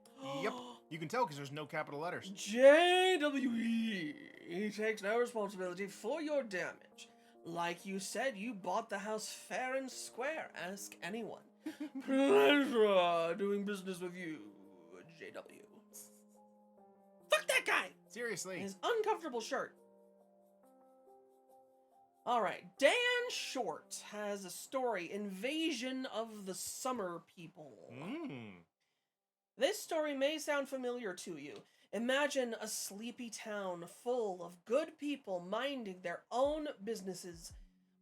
Yep. You can tell because there's no capital letters. JWE. He takes no responsibility for your damage. Like you said, you bought the house fair and square. Ask anyone. Pleasure doing business with you, JW. Fuck that guy! Seriously. His uncomfortable shirt. Alright, Dan Short has a story, Invasion of the Summer People. This story may sound familiar to you. Imagine a sleepy town full of good people minding their own businesses.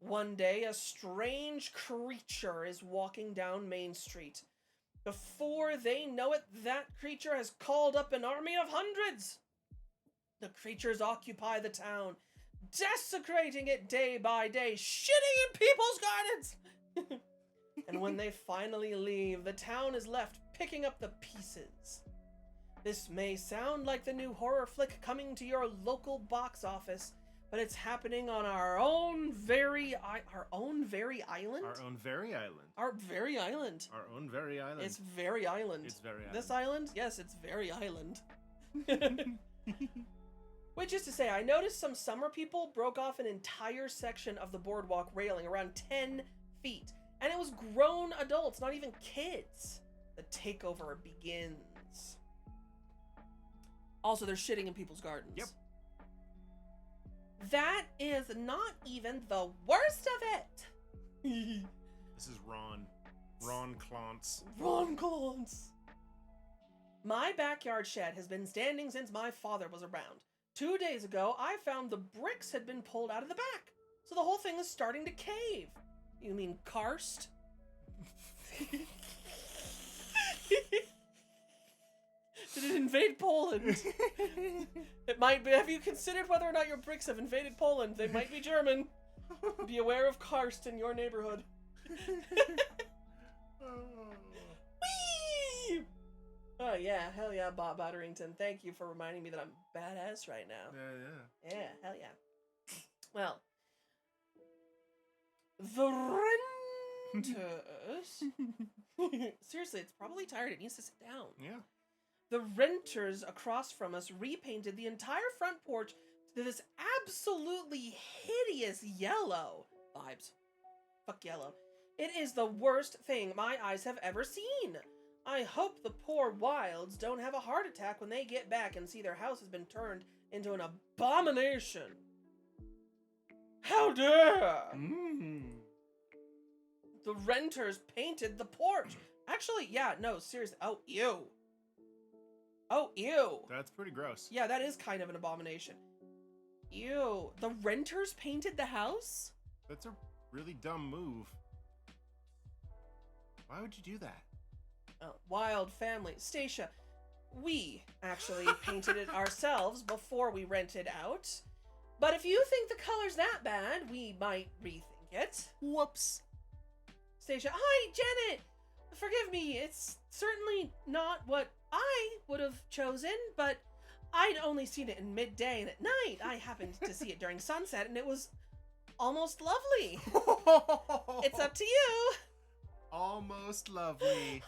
One day, a strange creature is walking down Main Street. Before they know it, that creature has called up an army of hundreds. The creatures occupy the town, desecrating it day by day, shitting in people's gardens. And when they finally leave, the town is left picking up the pieces. This may sound like the new horror flick coming to your local box office, but it's happening on our own very island. Our own very island. Our very island. Our own very island. It's very island. It's very island. This island? Yes, it's very island. Which is to say, I noticed some summer people broke off an entire section of the boardwalk railing around 10 feet. And it was grown adults, not even kids. The takeover begins. Also, they're shitting in people's gardens. Yep. That is not even the worst of it. This is Ron. Ron Clance. Ron Clance. My backyard shed has been standing since my father was around. 2 days ago, I found the bricks had been pulled out of the back. So the whole thing is starting to cave. You mean karst? Did it invade Poland? It might be. Have you considered whether or not your bricks have invaded Poland? They might be German. Be aware of karst in your neighborhood. Whee! Oh yeah, hell yeah, Bob Otterington. Thank you for reminding me that I'm badass right now. Yeah, hell yeah. Well, the renters. Seriously, it's probably tired. It needs to sit down. Yeah. The renters across from us repainted the entire front porch to this absolutely hideous yellow. Vibes. Fuck yellow. It is the worst thing my eyes have ever seen. I hope the poor Wilds don't have a heart attack when they get back and see their house has been turned into an abomination. How dare! The renters painted the porch. Actually, yeah, no, seriously. Oh, ew. Oh, ew. That's pretty gross. Yeah, that is kind of an abomination. Ew. The renters painted the house? That's a really dumb move. Why would you do that? Oh, wild family. Stacia, we actually painted it ourselves before we rented out. But if you think the color's that bad, we might rethink it. Whoops. Stacia, hi, Janet! Forgive me, it's certainly not what I would have chosen, but I'd only seen it in midday and at night. I happened to see it during sunset, and it was almost lovely. It's up to you. Almost lovely.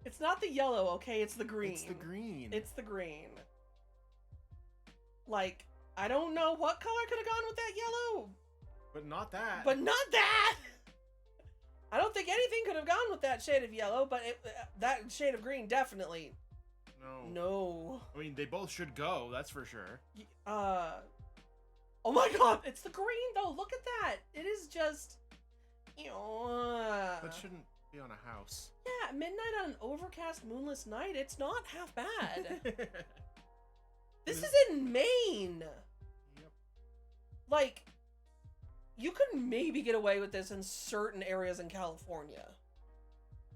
It's not the yellow, okay? It's the green. It's the green. It's the green. Like, I don't know what color could have gone with that yellow. But not that. But not that! I don't think anything could have gone with that shade of yellow, but that shade of green definitely. No. I mean, they both should go, that's for sure. Oh my god, it's the green though, look at that! It is just... That shouldn't be on a house. Yeah, at midnight on an overcast, moonless night, it's not half bad. This is in Maine! Yep. Like, you could maybe get away with this in certain areas in California.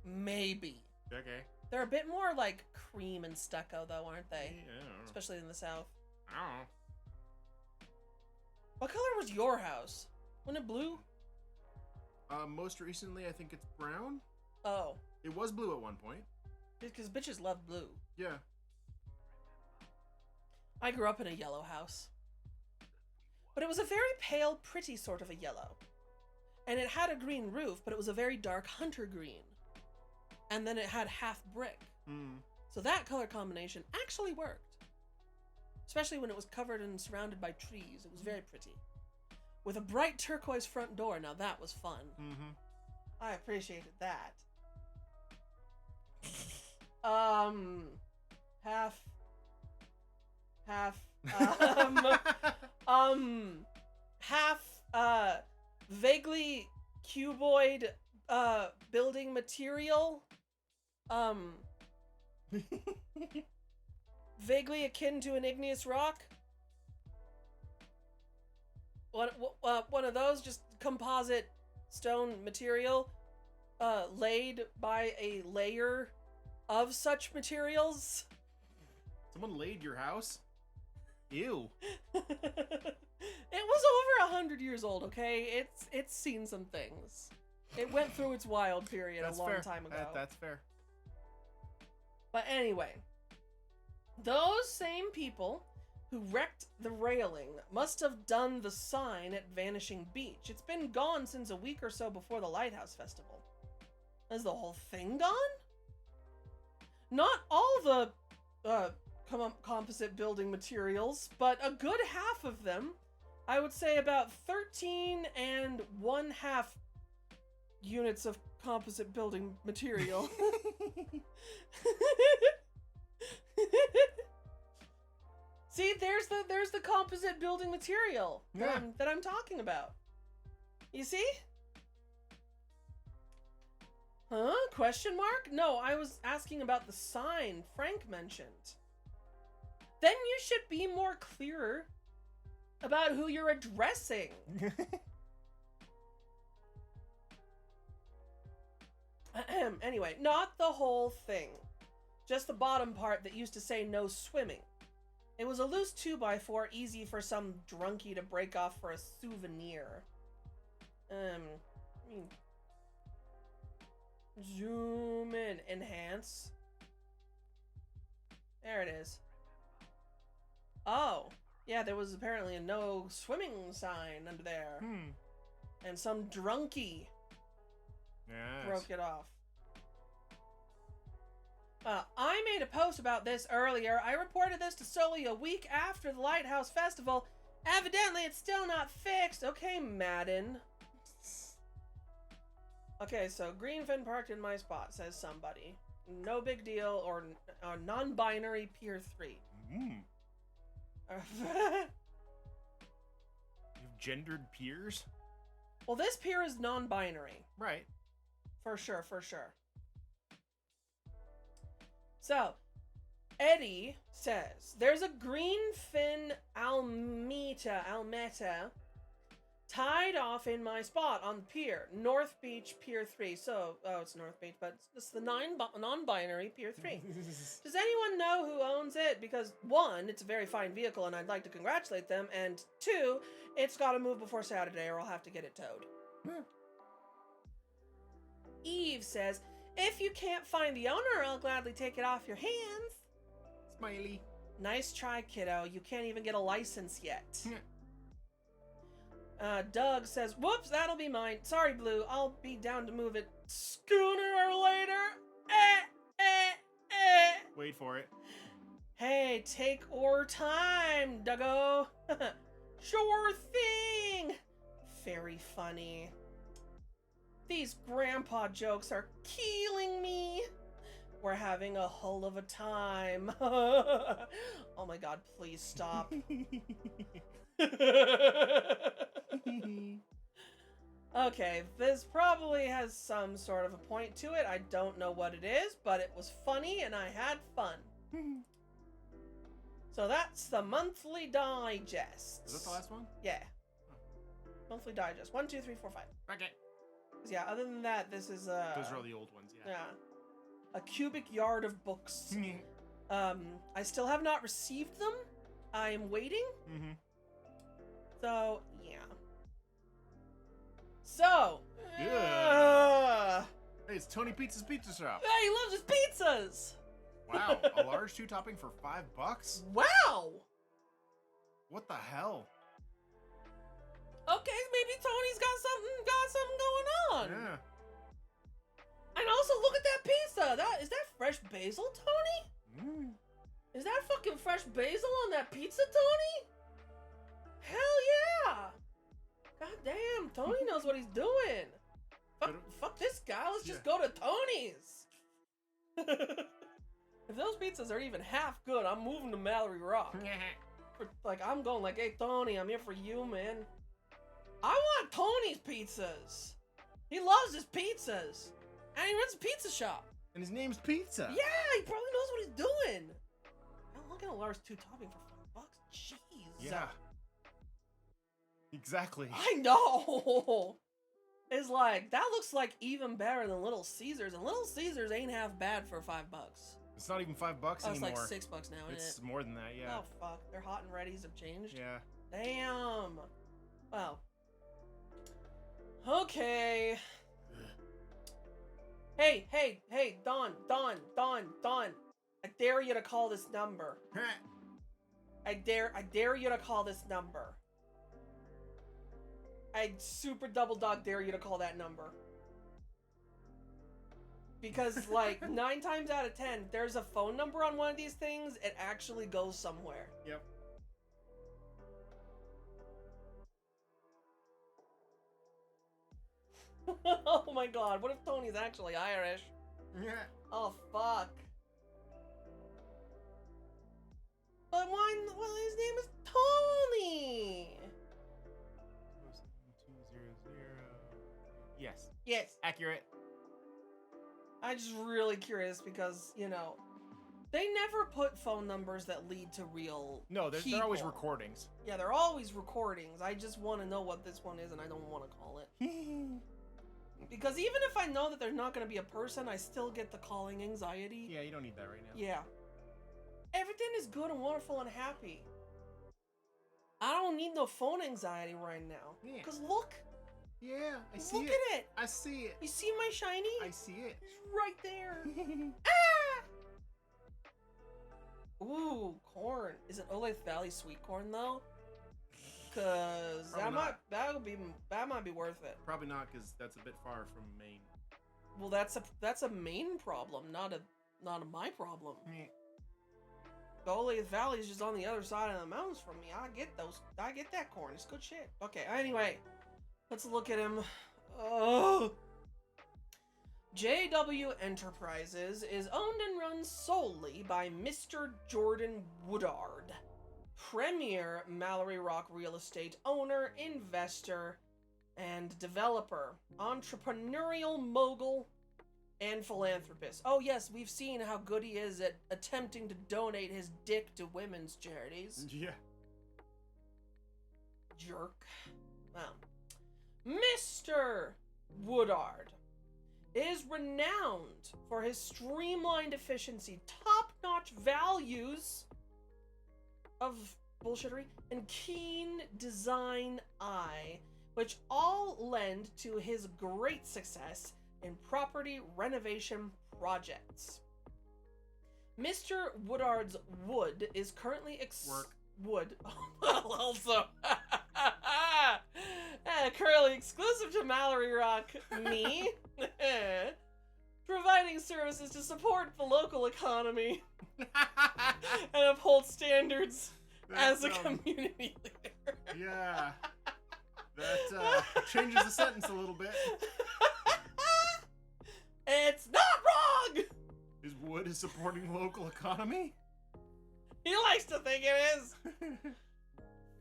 Maybe. Okay. They're a bit more like cream and stucco though, aren't they? Yeah. Especially in the South. I don't know. What color was your house? Wasn't it blue? Most recently, I think it's brown. Oh. It was blue at one point. Because bitches love blue. Yeah. I grew up in a yellow house. But it was a very pale, pretty sort of a yellow. And it had a green roof, but it was a very dark hunter green. And then it had half brick. So that color combination actually worked. Especially when it was covered and surrounded by trees. It was very pretty. With a bright turquoise front door. Now that was fun. I appreciated that. Vaguely cuboid, building material. Vaguely akin to an igneous rock. One of those, just composite stone material, laid by a layer of such materials. Someone laid your house? Ew. It was over 100 years old, okay? It's seen some things. It went through its wild period a long time ago. That's fair. But anyway, those same people who wrecked the railing must have done the sign at Vanishing Beach. It's been gone since a week or so before the Lighthouse Festival. Is the whole thing gone? Not all the composite building materials, but a good half of them. I would say about 13 1/2 units of composite building material. See, there's the composite building material that I'm talking about. You see? Huh? Question mark? No, I was asking about the sign Frank mentioned. Then you should be more clearer about who you're addressing. Anyway, not the whole thing. Just the bottom part that used to say no swimming. It was a loose 2x4, easy for some drunkie to break off for a souvenir. Zoom in. Enhance. There it is. Oh. Yeah, there was apparently a no swimming sign under there. And some drunkie Yes. broke it off. I made a post about this earlier. I reported this to Sully a week after the Lighthouse Festival. Evidently, it's still not fixed. Okay, Madden. Okay, so Greenfin parked in my spot, says somebody. No big deal, or non-binary Pier 3. You have gendered peers? Well, this pier is non-binary. Right. For sure, for sure. So, Eddie says, there's a greenfin almeta, tied off in my spot on the pier, North Beach Pier 3. So, it's North Beach, but it's the non-binary Pier 3. Does anyone know who owns it? Because 1, it's a very fine vehicle and I'd like to congratulate them, and 2, it's got to move before Saturday or I'll have to get it towed. Eve says, if you can't find the owner, I'll gladly take it off your hands. Smiley. Nice try, kiddo. You can't even get a license yet. Doug says, whoops, that'll be mine. Sorry, Blue. I'll be down to move it sooner or later. Wait for it. Hey, take your time, Duggo. Sure thing. Very funny. These grandpa jokes are killing me. We're having a hull of a time. Oh my god, please stop. Okay, this probably has some sort of a point to it. I don't know what it is, but it was funny and I had fun. So that's the monthly digest. Is that the last one? Yeah. Monthly digest. 1, 2, 3, 4, 5. Okay. Yeah, other than that, this is Those are all the old ones, yeah. yeah, a cubic yard of books. I still have not received them. I am waiting. So, yeah. So, yeah. Hey, it's Tony Pizza's Pizza Shop. Hey, he loves his pizzas. Wow, a large 2-topping for $5? Wow. What the hell? Okay, maybe Tony's got something going on. Yeah. And also, look at that pizza. Is that fresh basil, Tony? Is that fucking fresh basil on that pizza, Tony? Hell yeah. God damn, Tony knows what he's doing. Fuck this guy. Let's just go to Tony's. If those pizzas are even half good, I'm moving to Mallory Rock. I'm going like, hey, Tony, I'm here for you, man. I want Tony's pizzas. He loves his pizzas. And he runs a pizza shop. And his name's Pizza. Yeah, he probably knows what he's doing. I'm looking at a large 2-topping for $5. Jeez. Yeah. Exactly. I know. It's like, that looks like even better than Little Caesars. And Little Caesars ain't half bad for $5. It's not even $5 anymore. It's like $6 now, isn't it? It's more than that, yeah. Oh, fuck. Their hot and readies have changed? Yeah. Damn. Well. Okay. Hey, Don. I dare you to call this number. I dare you to call this number. I super double dog dare you to call that number. Because, like, 9 times out of 10, there's a phone number on one of these things, it actually goes somewhere. Yep. Oh my god, what if Tony's actually Irish? Yeah. Oh, fuck. But why? Well, his name is Tony! 07200. Yes. Yes. Accurate. I'm just really curious because, you know, they never put phone numbers that lead to real No, they're always recordings. Yeah, they're always recordings. I just want to know what this one is and I don't want to call it. Because even if I know that there's not going to be a person, I still get the calling anxiety. Yeah, you don't need that right now. Yeah. Everything is good and wonderful and happy. I don't need no phone anxiety right now. Yeah. Because look. Yeah, I see it. Look at it. I see it. You see my shiny? I see it. It's right there. Ah! Ooh, corn. Is it Olathe Valley sweet corn though? Cause that might be worth it. Probably not, because that's a bit far from Maine. Well, that's a main problem, not a my problem. Goliath Valley is just on the other side of the mountains from me. I get that corn. It's good shit. Okay, anyway, let's look at him. Oh. JW Enterprises is owned and run solely by Mr. Jordan Woodard, premier Mallory Rock real estate owner, investor, and developer, entrepreneurial mogul, and philanthropist. Oh yes, we've seen how good he is at attempting to donate his dick to women's charities. Yeah. Jerk. Well, Mr. Woodard is renowned for his streamlined efficiency, top-notch values of bullshittery, and keen design eye, which all lend to his great success in property renovation projects. Mr. Woodard's wood is currently wood. Also, currently exclusive to Mallory Rock, me, providing services to support the local economy and uphold standards as a community leader. Yeah, that changes the sentence a little bit. It's not wrong! His wood is supporting local economy? He likes to think it is.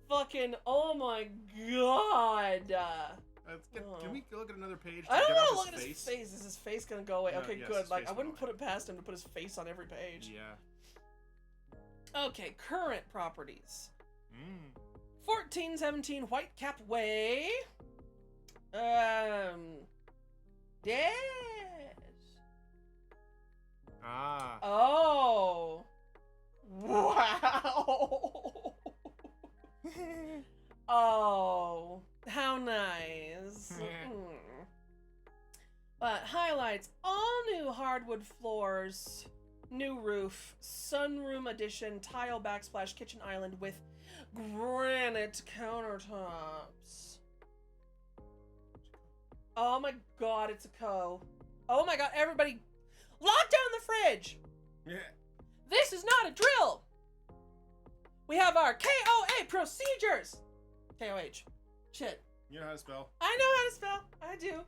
Fucking, oh my god. Can we look at another page? I don't want to look at his face. Is his face gonna go away? No, Okay, yes, good. Like, I face wouldn't will put it past him to put his face on every page. Yeah. Okay, current properties. 1417 Whitecap Way. Yes. Ah. Oh. Wow. Oh, how nice. But highlights, all new hardwood floors, new roof, sunroom addition, tile backsplash kitchen island with granite countertops. Oh my god, it's a co. Oh my god, everybody, lock down the fridge! Yeah. This is not a drill! We have our KOA procedures! KOH. Shit. You know how to spell. I know how to spell. I do.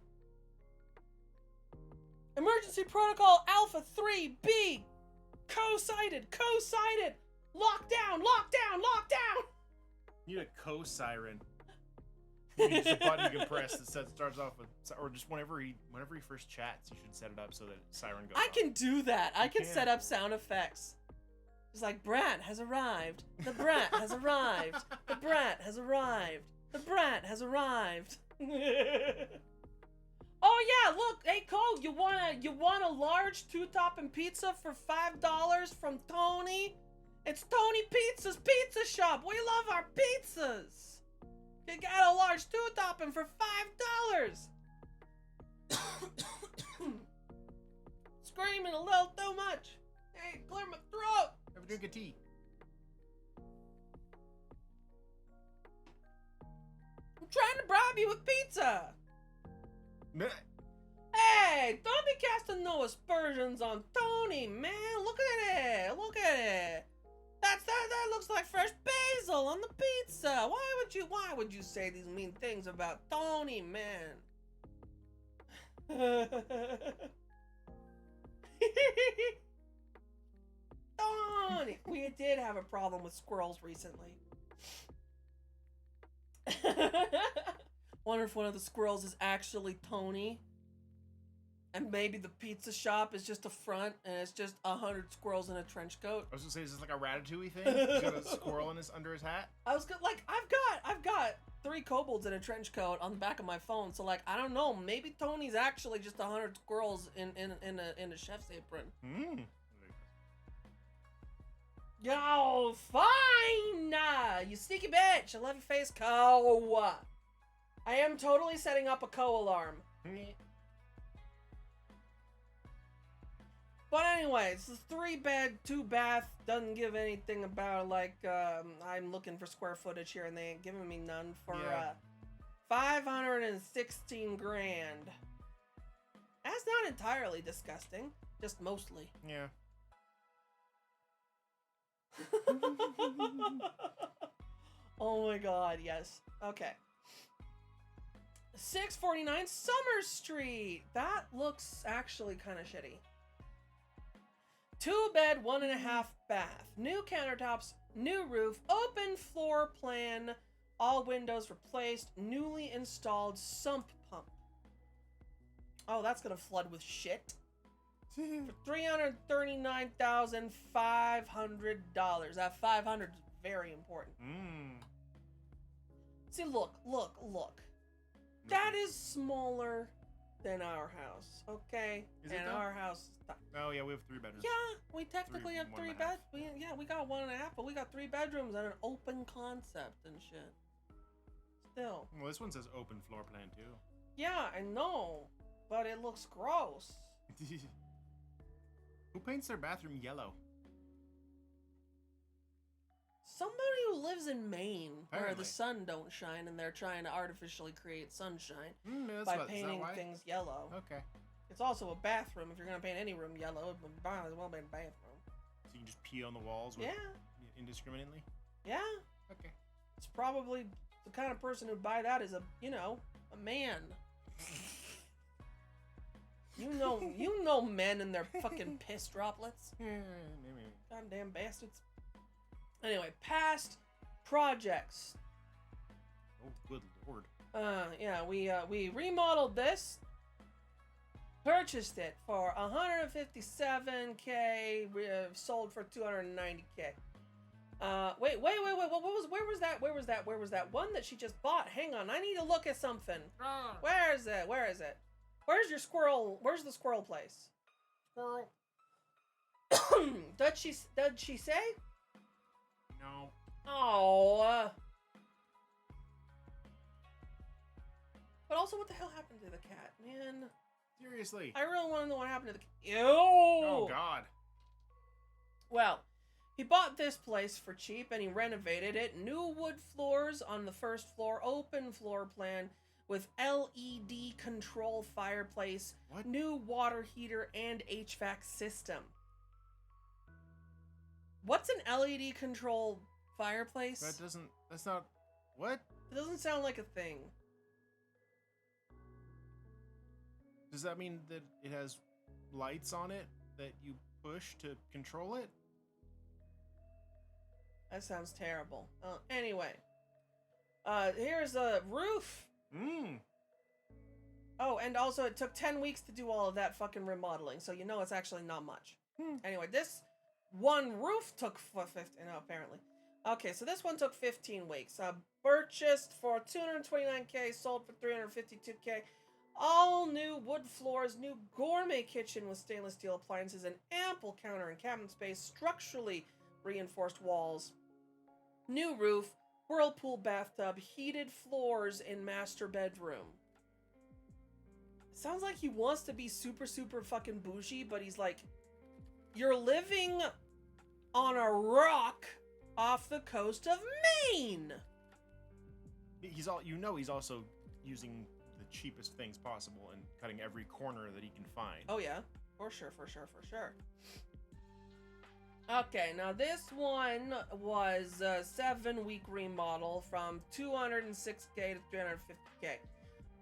Emergency Protocol Alpha 3B. Co-sighted. Lockdown. You need a co-siren. It's a button you can press that starts off with, or just whenever he first chats, you should set it up so that siren goes I off. can do that. I can can. set up sound effects. It's like, Brat has arrived. The Brat has arrived. The Brat has arrived. The Brat has arrived. Oh yeah, look, hey Cole, you want a large two-topping pizza for $5 from Tony? It's Tony Pizza's Pizza Shop. We love our pizzas. You got a large two-topping for $5. Screaming a little too much. Hey, clear my throat. Have a drink of tea. I'm trying to bribe you with pizza. Meh. Hey, don't be casting no aspersions on Tony, man. Look at it. That looks like fresh basil on the pizza. Why would you say these mean things about Tony, man? Tony! We did have a problem with squirrels recently. Wonder if one of the squirrels is actually Tony. And maybe the pizza shop is just a front and it's just 100 squirrels in a trench coat. I was gonna say, is this like a Ratatouille thing? He's got a squirrel under his hat? I've got 3 kobolds in a trench coat on the back of my phone, so like, I don't know, maybe Tony's actually just 100 squirrels in a chef's apron. Yo, fine! You sneaky bitch! I love your face, Co. I am totally setting up a co-alarm. But anyways, this 3-bed, 2-bath doesn't give anything about, like, I'm looking for square footage here and they ain't giving me none for, 516 grand. That's not entirely disgusting, just mostly. Yeah. Oh my god, yes. Okay. 649 Summer Street. That looks actually kind of shitty. 2-bed, 1.5 bath. New countertops, new roof, open floor plan, all windows replaced, newly installed sump pump. Oh, that's gonna flood with shit. For $339,500. That 500 is very important. See, look. That is smaller than our house, okay? Is it and though? our house. Oh yeah, we have 3 bedrooms. Yeah, we technically have 3 1.5. beds. We got 1.5, but we got 3 bedrooms and an open concept and shit. Still. Well, this one says open floor plan too. Yeah, I know, but it looks gross. Who paints their bathroom yellow? Somebody who lives in Maine, where Apparently. the sun don't shine, and they're trying to artificially create sunshine That's by is that painting why? things yellow. Okay. It's also a bathroom. If you're gonna paint any room yellow, it might as well be a bathroom. So you can just pee on the walls with indiscriminately? Yeah. Okay. It's probably the kind of person who'd buy that is a man. You know men and their fucking piss droplets. Yeah, maybe. Goddamn bastards. Anyway, past projects. Oh, good lord. Yeah, we remodeled this. Purchased it for $157K. We sold for $290K. Wait. Where was that one that she just bought? Hang on, I need to look at something. Where is it? Where's your squirrel? Where's the squirrel place? Squirrel. Did she say? No. Oh. But also, what the hell happened to the cat, man? Seriously. I really want to know what happened to the cat. Ew. Oh God. Well, he bought this place for cheap and he renovated it. New wood floors on the first floor, open floor plan with LED control fireplace, What? new water heater, and HVAC system. What's an LED control fireplace? That's not, what? It doesn't sound like a thing. Does that mean that it has lights on it that you push to control it? That sounds terrible. Anyway. Here's a roof. Oh, and also it took 10 weeks to do all of that fucking remodeling, so it's actually not much. Anyway, this one roof took 15, apparently. Okay, so this one took 15 weeks. Purchased for $229K, sold for $352K. All new wood floors, new gourmet kitchen with stainless steel appliances, and ample counter and cabinet space, structurally reinforced walls, new roof, whirlpool bathtub, heated floors in master bedroom. Sounds like he wants to be super, super fucking bougie, but he's like, you're living on a rock off the coast of Maine. He's also using the cheapest things possible and cutting every corner that he can find. Oh yeah, for sure. Okay, now this one was a 7-week remodel from $206K to $350K.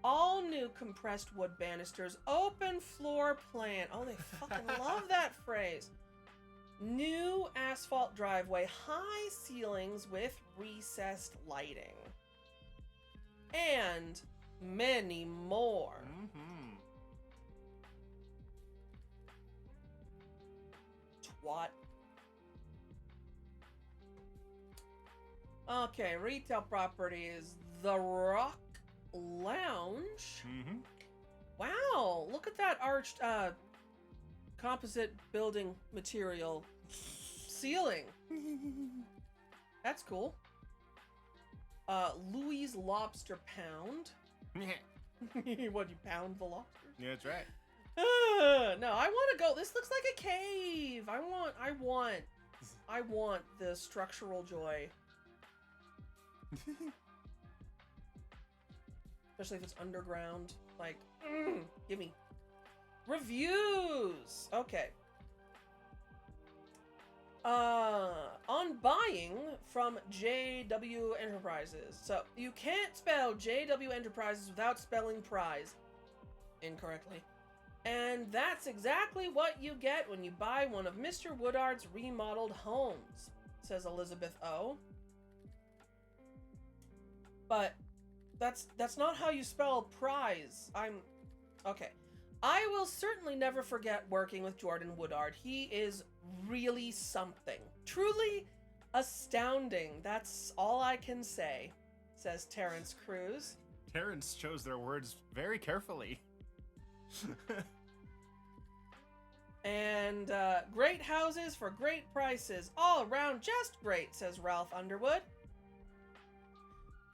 All new compressed wood banisters, open floor plan. Oh, they fucking love that phrase. New asphalt driveway, high ceilings with recessed lighting. And many more. Twat. Okay, retail property is The Rock Lounge. Wow, look at that arched composite building material ceiling. That's cool. Louis Lobster Pound. What, you pound the lobsters? Yeah, that's right. No, I want to go. This looks like a cave. I want the structural joy. Especially if it's underground. Like, gimme. Reviews. Okay. On buying from JW Enterprises. So, you can't spell JW Enterprises without spelling prize incorrectly. And that's exactly what you get when you buy one of Mr. Woodard's remodeled homes, says Elizabeth O. But that's not how you spell prize. Okay. I will certainly never forget working with Jordan Woodard. He is really something. Truly astounding. That's all I can say, says Terrence Cruz. Terrence chose their words very carefully. And great houses for great prices. All around just great, says Ralph Underwood.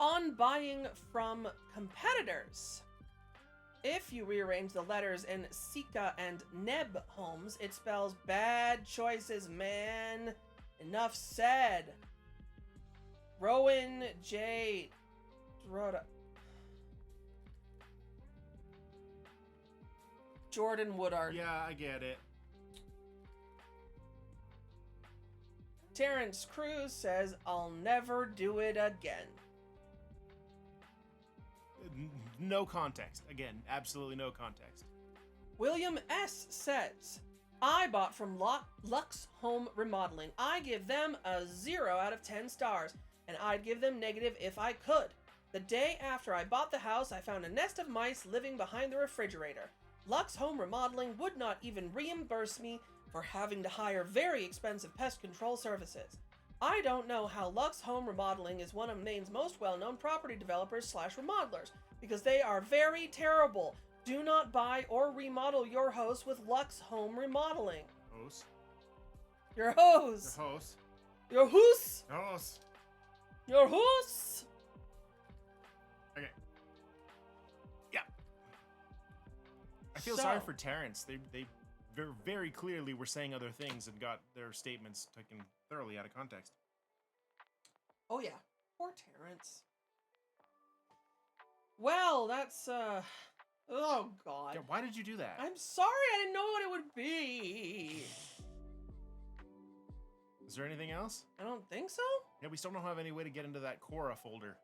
On buying from competitors. If you rearrange the letters in Sika and Neb homes, it spells bad choices, man. Enough said. Rowan J. Rhoda. Jordan Woodard. Yeah, I get it. Terrence Cruz says, I'll never do it again. No context. Again, absolutely no context. William S. says, I bought from Lux Home Remodeling. I give them a 0 out of 10 stars, and I'd give them negative if I could. The day after I bought the house, I found a nest of mice living behind the refrigerator. Lux Home Remodeling would not even reimburse me for having to hire very expensive pest control services. I don't know how Lux Home Remodeling is one of Maine's most well-known property developers / remodelers, because they are very terrible. Do not buy or remodel your house with Lux Home Remodeling. Hose. Your hose. Your hose. Your hoose. Hose. Your hoose. Okay. Yeah. I feel sorry for Terrence. They very clearly were saying other things and got their statements taken thoroughly out of context. Oh yeah, poor Terrence. Well, that's oh god. Yeah, why did you do that? I'm sorry, I didn't know what it would be. Is there anything else? I don't think so. Yeah, we still don't have any way to get into that Cora folder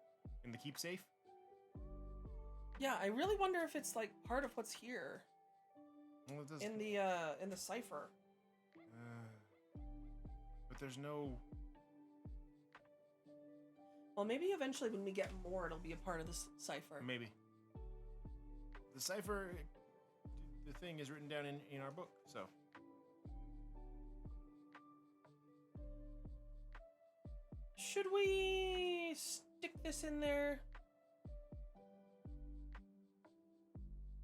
in the keep safe. Yeah, I really wonder if it's like part of what's here. Well, it does. In the cipher. But there's no. Well, maybe eventually when we get more, it'll be a part of this cipher. Maybe. The cipher, the thing is written down in our book, so. Should we stick this in there?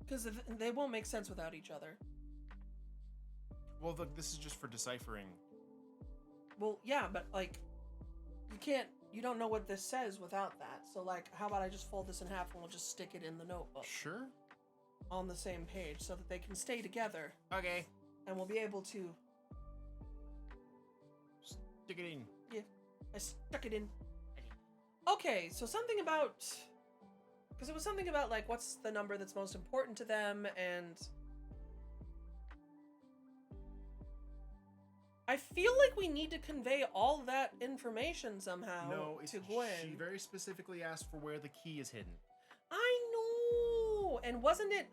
Because they won't make sense without each other. Well, look, this is just for deciphering. Well, yeah, but like, you don't know what this says without that. So like, how about I just fold this in half and we'll just stick it in the notebook. Sure. On the same page so that they can stay together. Okay. And we'll be able to. Stick it in. Yeah, I stuck it in. Okay, so something about. Because it was something about like, what's the number that's most important to them, and. I feel like we need to convey all that information somehow to Gwen. She very specifically asked for where the key is hidden. I know! And wasn't it,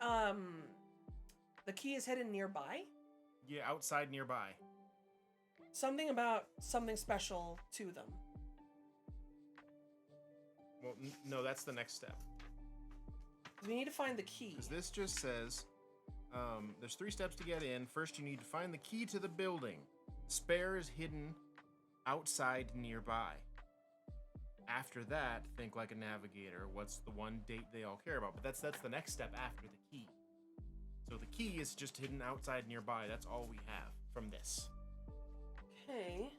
the key is hidden nearby? Yeah, outside nearby. Something about something special to them. Well, no, that's the next step. We need to find the key. Because this just says, there's 3 steps to get in. First, you need to find the key to the building. Spare is hidden outside nearby. After that, think like a navigator. What's the one date they all care about? But that's the next step after the key. So the key is just hidden outside nearby. That's all we have from this. Okay.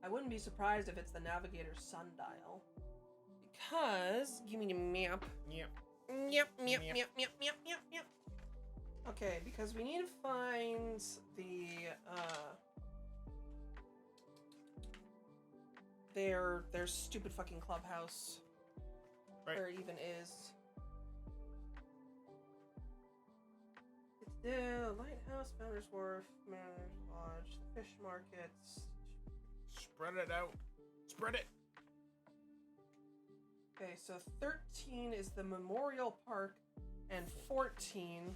I wouldn't be surprised if it's the navigator's sundial. Because, give me the map. Yep. Yep. Okay, because we need to find the, their stupid fucking clubhouse. Right. Where it even is. The lighthouse, Founder's Wharf, Mariners Lodge, the fish markets. Spread it out. Spread it. Okay, so 13 is the Memorial Park, and 14.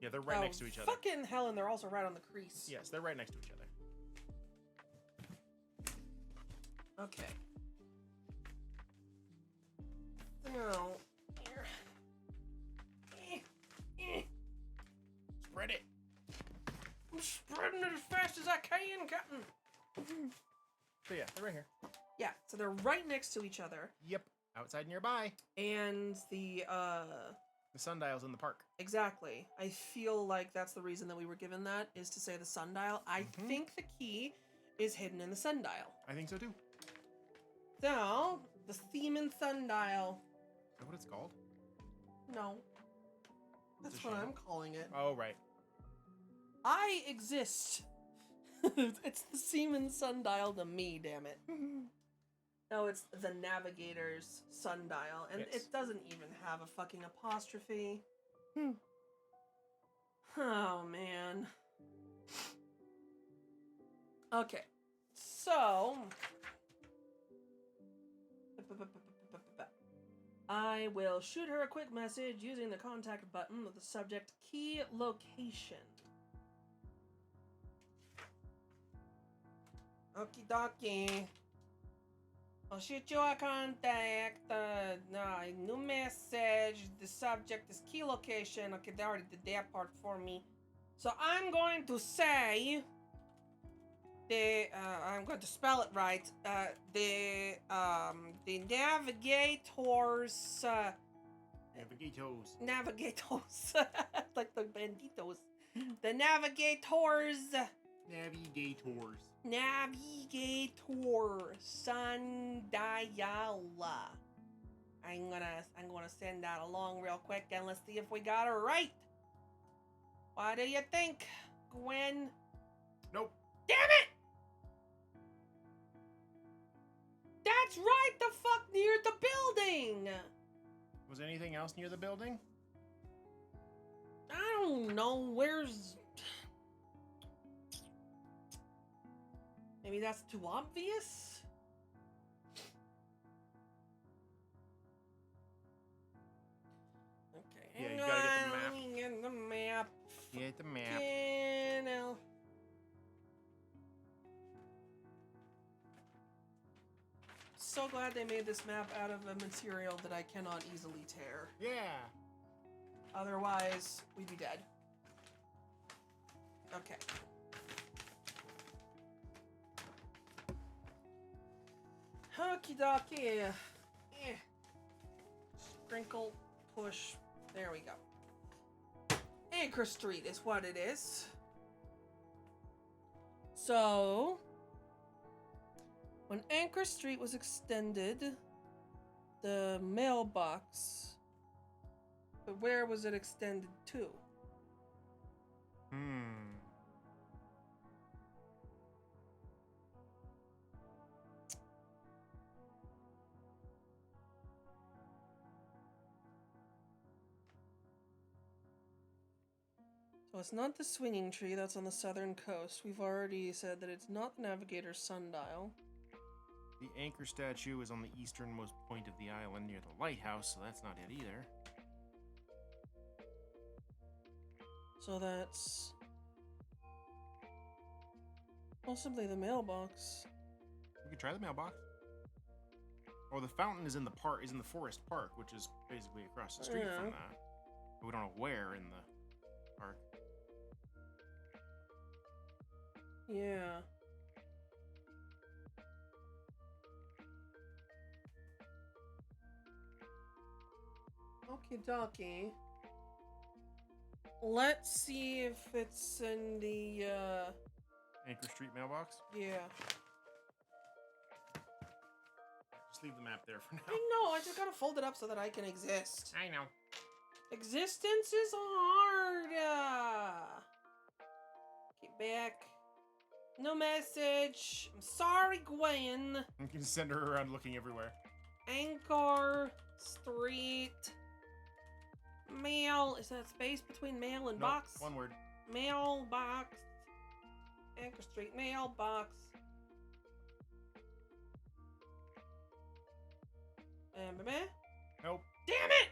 Yeah, they're right next to each other. Fucking hell, and they're also right on the crease. Yes, they're right next to each other. Okay. Now, here. Spread it. I'm spreading it as fast as I can, Captain. So yeah, they're right here. Yeah, so they're right next to each other, Yep. Outside nearby. and the sundial's in the park. exactly. I feel like that's the reason that we were given that, is to say the sundial. I think the key is hidden in the sundial. I think so too. So, the Thiemin' Sundial. Is that what it's called? No. It's That's a what shame. I'm calling it. Oh, right. I exist. It's the Seaman Sundial to me, damn it. No, it's the Navigator's Sundial, and Yes. it doesn't even have a fucking apostrophe. Oh, man. Okay, so... I will shoot her a quick message using the contact button with the subject key location. Okie dokie. I'll shoot you a contact, new message, the subject is key location. Okay, they already did that part for me. So I'm going to say, I'm going to spell it right, the navigators, Navigators. like the banditos. The navigators. Navigator Sundial. I'm gonna send that along real quick and let's see if we got it right. What do you think, Gwen? Nope. Damn it! That's right, the fuck near the building. Was anything else near the building? I don't know, where's... Maybe that's too obvious? Okay, Yeah, hang you gotta get the on, map. let me get the map. Get the map. Fucking hell. So glad they made this map out of a material that I cannot easily tear. Yeah. Otherwise, we'd be dead. Okay. Okie dokie. Sprinkle, push. There we go. Anchor Street is what it is. So, when Anchor Street was extended, the mailbox, but where was it extended to? So it's not the swinging tree that's on the southern coast. We've already said that it's not the Navigator's Sundial. The anchor statue is on the easternmost point of the island near the lighthouse, so that's not it either. So that's possibly the mailbox. We could try the mailbox. Or the fountain is in the park, is in the forest park, which is basically across the street from Yeah. that. But we don't know where in the park. Yeah. Okie dokie. Let's see if it's in the, Anchor Street mailbox? yeah. Just leave the map there for now. I know, I just gotta fold it up so that I can exist. I know. Existence is hard. Get back. No message. I'm sorry, Gwen. You can send her around looking everywhere. Anchor Street. Mail. Is that space between mail and Nope, box? one word. Mailbox. Anchor Street mailbox. Nope. Damn it!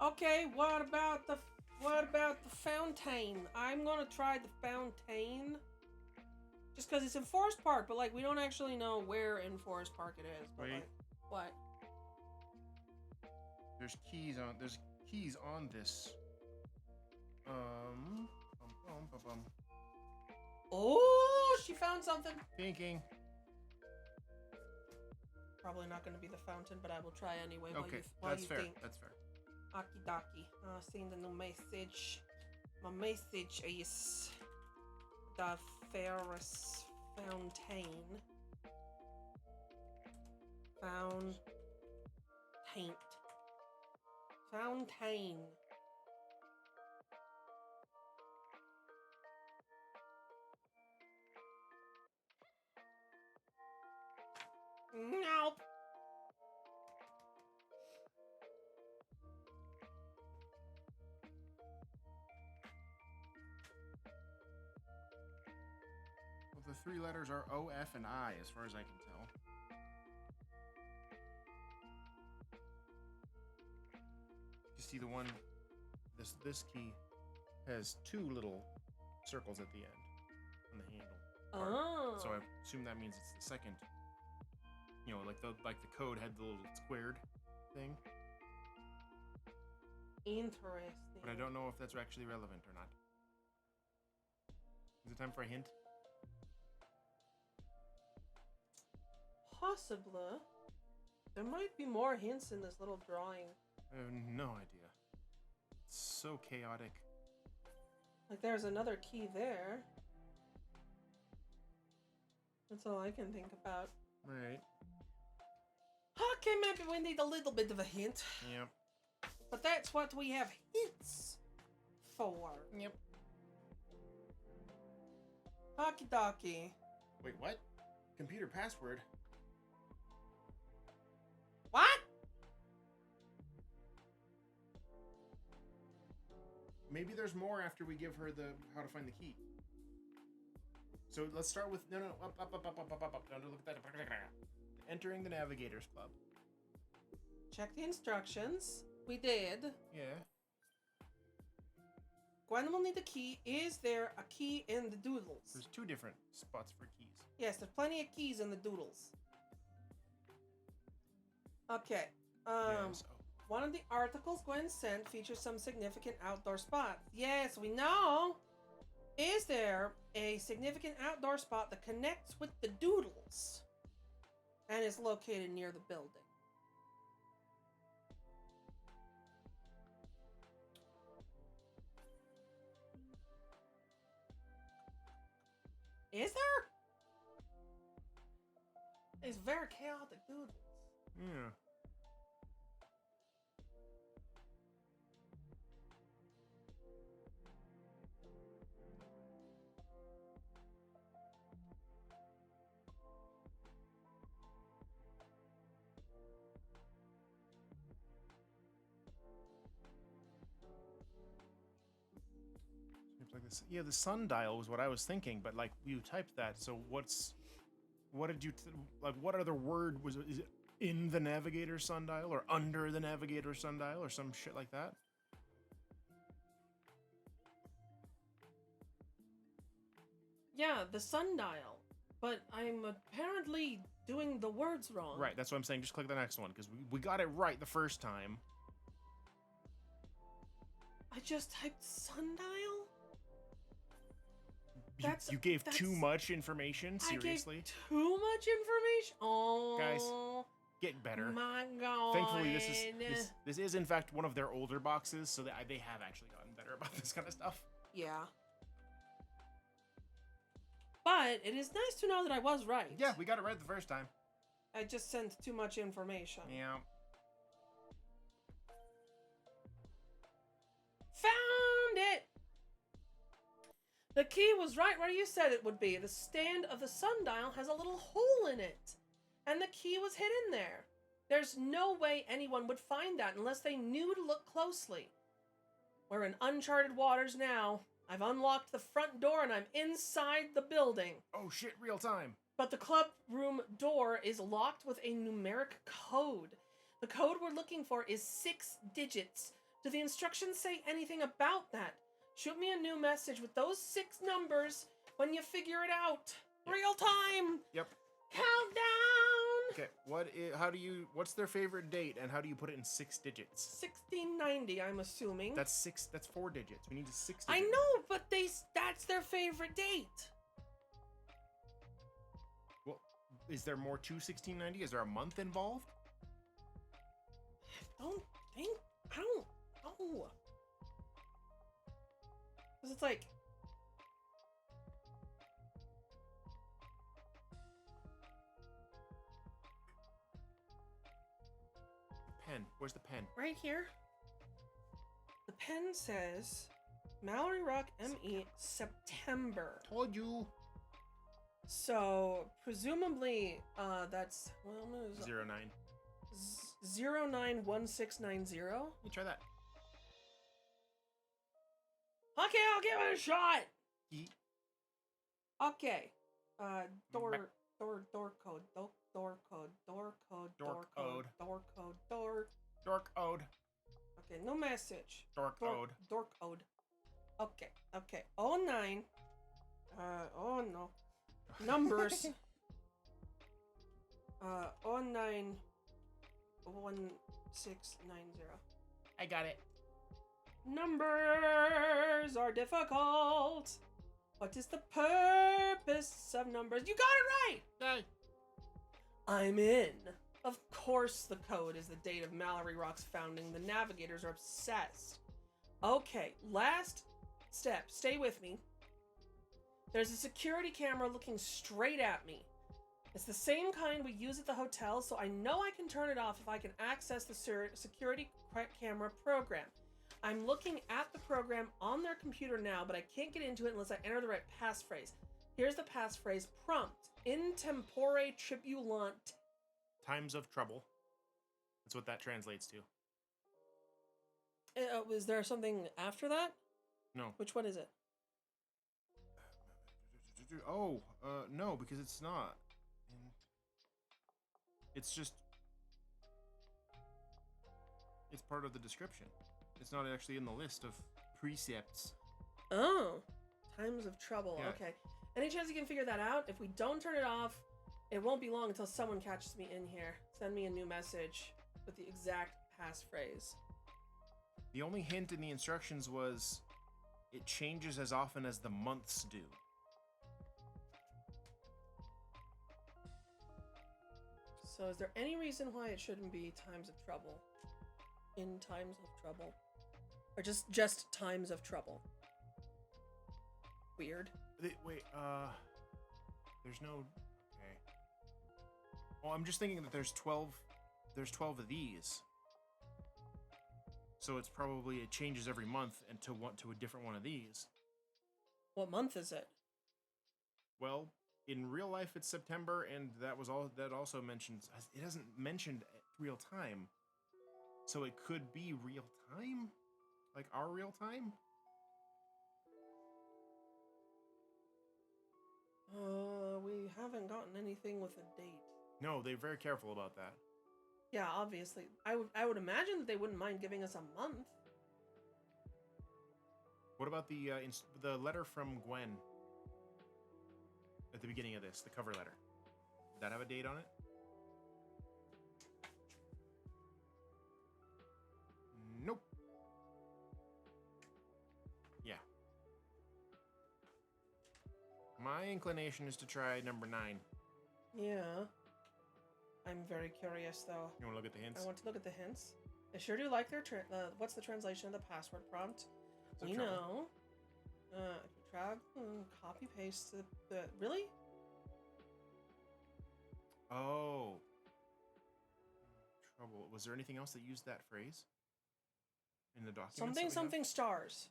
Okay, what about the fountain? I'm gonna try the fountain. Just because it's in Forest Park, but like we don't actually know where in Forest Park it is. But Wait. like, what? There's keys on this. Oh, she found something. Thinking. Probably not going to be the fountain, but I will try anyway. Okay, while that's you fair. think. That's fair. Akidaki. Seeing the new message. My message is the Ferris Fountain. Fountain. Nope. Well, the three letters are O, F, and I, as far as I can tell. You see the one, this key has two little circles at the end on the handle. Oh. So I assume that means it's the second. You know, like the code had the little squared thing. Interesting. But I don't know if that's actually relevant or not. Is it time for a hint? Possibly. There might be more hints in this little drawing. I have no idea. It's so chaotic. Like there's another key there. That's all I can think about. Right. Okay, maybe we need a little bit of a hint. Yep. But that's what we have hints for. Yep. Hockey docky. Wait, what? Computer password? What? Maybe there's more after we give her the how to find the key. So let's start with no, up. Don't look at that. Entering the Navigators Club. Check the instructions. We did. Yeah. Gwen will need a key. Is there a key in the doodles? There's two different spots for keys. Yes, there's plenty of keys in the doodles. Okay. Yes. One of the articles Gwen sent features some significant outdoor spots. Yes, we know. Is there a significant outdoor spot that connects with the doodles and is located near the building? Is there? It's very chaotic doodles. Yeah. Seems like this. Yeah, the sundial was what I was thinking, but like you typed that. So what did you what other word was it? Is it in the Navigator sundial or under the Navigator sundial or some shit like that? Yeah, the sundial. But I'm apparently doing the words wrong. Right, that's what I'm saying. Just click the next one because we got it right the first time. I just typed sundial? You gave too much information? Seriously? I gave too much information? Oh. Guys, get better. My God. Thankfully, this is in fact one of their older boxes, so they have actually gotten better about this kind of stuff. Yeah. But it is nice to know that I was right. Yeah, we got it right the first time. I just sent too much information. Yeah. Found it! The key was right where you said it would be. The stand of the sundial has a little hole in it. And the key was hidden there. There's no way anyone would find that unless they knew to look closely. We're in uncharted waters now. I've unlocked the front door and I'm inside the building. Oh shit, real time. But the club room door is locked with a numeric code. The code we're looking for is 6 digits. Do the instructions say anything about that? Shoot me a new message with those 6 numbers when you figure it out. Yep. Real time. Yep. Countdown. Okay, what's their favorite date and how do you put it in 6 digits? 1690, I'm assuming. That's 4 digits. We need 6 digits. I know, but that's their favorite date. Well, is there more to 1690? Is there a month involved? I don't know. Because it's like... Pen. Where's the pen? Right here. The pen says Mallory Rock ME September. Told you. So presumably that's 09. 091690. You try that. Okay, I'll give it a shot. Yeet. Okay. Door code. Dork ode. Okay, no message. Dork ode. Dork ode. Okay. 09. Oh no. Numbers. 09 1690. I got it. Numbers are difficult. What is the purpose of numbers? You got it right! Yay. I'm in. Of course the code is the date of Mallory Rock's founding. The navigators are obsessed. Okay, last step. Stay with me. There's a security camera looking straight at me. It's the same kind we use at the hotel, so I know I can turn it off if I can access the security camera program. I'm looking at the program on their computer now, but I can't get into it unless I enter the right passphrase. Here's the passphrase prompt. In tempore tribulant. Times of trouble. That's what that translates to. Is there something after that? No. Which one is it? Oh, no, because it's not. It's just... It's part of the description. It's not actually in the list of precepts. Oh. Times of trouble. Yeah. Okay. Any chance you can figure that out? If we don't turn it off, it won't be long until someone catches me in here. Send me a new message with the exact passphrase. The only hint in the instructions was it changes as often as the months do. So is there any reason why it shouldn't be times of trouble? In times of trouble? Or just times of trouble? Weird. Wait, there's no... Okay. Well, I'm just thinking that there's 12 of these. So it's probably, it changes every month and to a different one of these. What month is it? Well, in real life it's September, and that also mentions, it hasn't mentioned real time. So it could be real time? Like our real time? We haven't gotten anything with a date. No, they're very careful about that. Yeah, obviously. I would imagine that they wouldn't mind giving us a month. What about the letter from Gwen at the beginning of this, the cover letter? Did that have a date on it? Nope. Yeah. My inclination is to try number 9. Yeah. I'm very curious, though. You want to look at the hints? I want to look at the hints. I sure do like their... what's the translation of the password prompt? We know. If you drag, copy, paste the... Really? Oh. Trouble. Was there anything else that used that phrase? In the document? Something stars.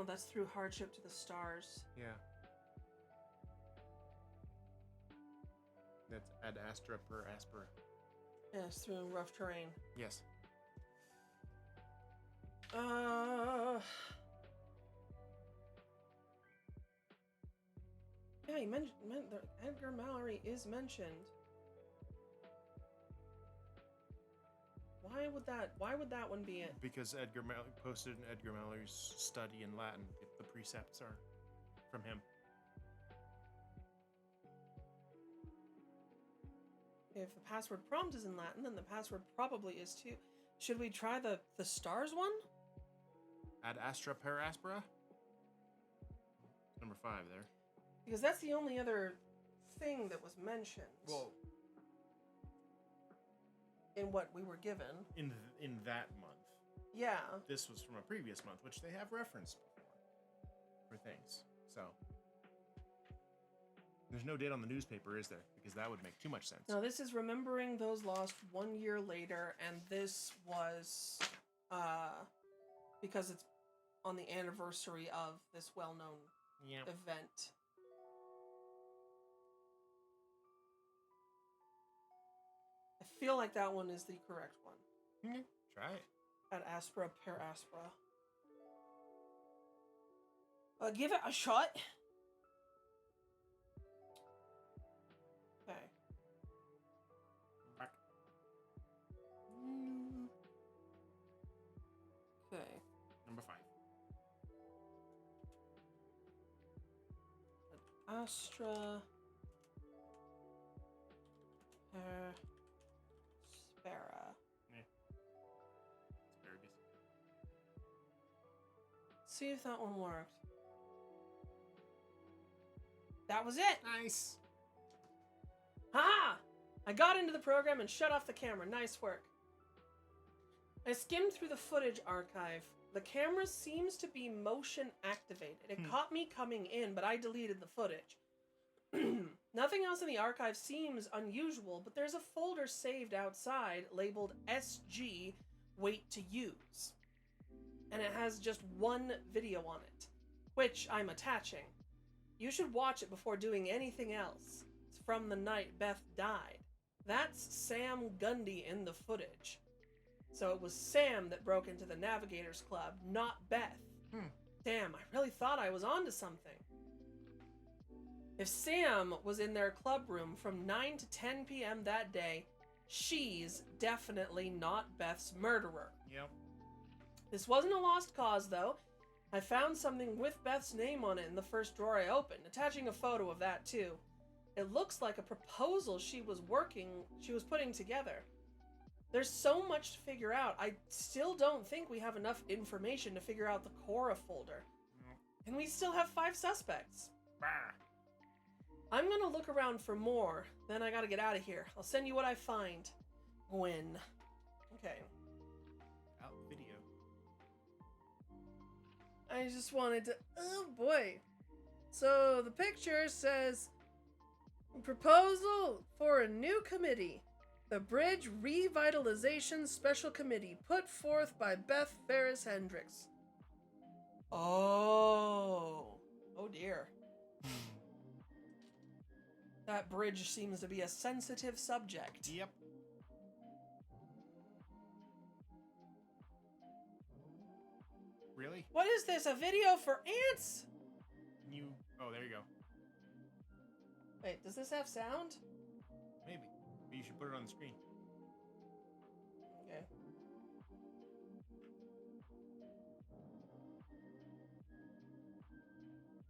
Oh, that's through hardship to the stars. Yeah. That's ad astra per aspera. Yes, through rough terrain. Yes. Yeah, you mentioned Edgar Mallory is mentioned. Why would that one be it? Because Edgar Mallory posted in Edgar Mallory's study in Latin. The precepts are from him. If the password prompt is in Latin, then the password probably is too. Should we try the stars one? Ad astra per aspera? Number 5 there. Because that's the only other thing that was mentioned. Well, in what we were given. in that month. Yeah. This was from a previous month, which they have referenced before for things. So there's no date on the newspaper, is there? Because that would make too much sense. No, this is remembering those lost 1 year later, and this was because it's on the anniversary of this well-known event. I feel like that one is the correct one. Okay. Try it. Ad aspera per aspera. Give it a shot. Okay. Back. Okay. Number 5. Ad astra per spera. Asparagus. See if that one worked. That was it! Nice. Ha! I got into the program and shut off the camera. Nice work. I skimmed through the footage archive. The camera seems to be motion activated. It caught me coming in, but I deleted the footage. Nothing else in the archive seems unusual, but there's a folder saved outside labeled SG Wait to Use. And it has just one video on it, which I'm attaching. You should watch it before doing anything else. It's from the night Beth died. That's Sam Gundy in the footage. So it was Sam that broke into the Navigators Club, not Beth. Damn, I really thought I was onto something. If Sam was in their club room from 9 to 10 p.m. that day, she's definitely not Beth's murderer. Yep. This wasn't a lost cause, though. I found something with Beth's name on it in the first drawer I opened, attaching a photo of that, too. It looks like a proposal she was putting together. There's so much to figure out. I still don't think we have enough information to figure out the Cora folder. And we still have 5 suspects. Bah. I'm gonna look around for more, then I gotta get out of here. I'll send you what I find. Gwen. Okay. Out video. I just wanted to... Oh, boy. So, the picture says... Proposal for a new committee. The Bridge Revitalization Special Committee, put forth by Beth Ferris Hendricks. Oh. Oh, dear. That bridge seems to be a sensitive subject. Yep. Really? What is this? A video for ants? Oh, there you go. Wait, does this have sound? Maybe. But you should put it on the screen. Okay.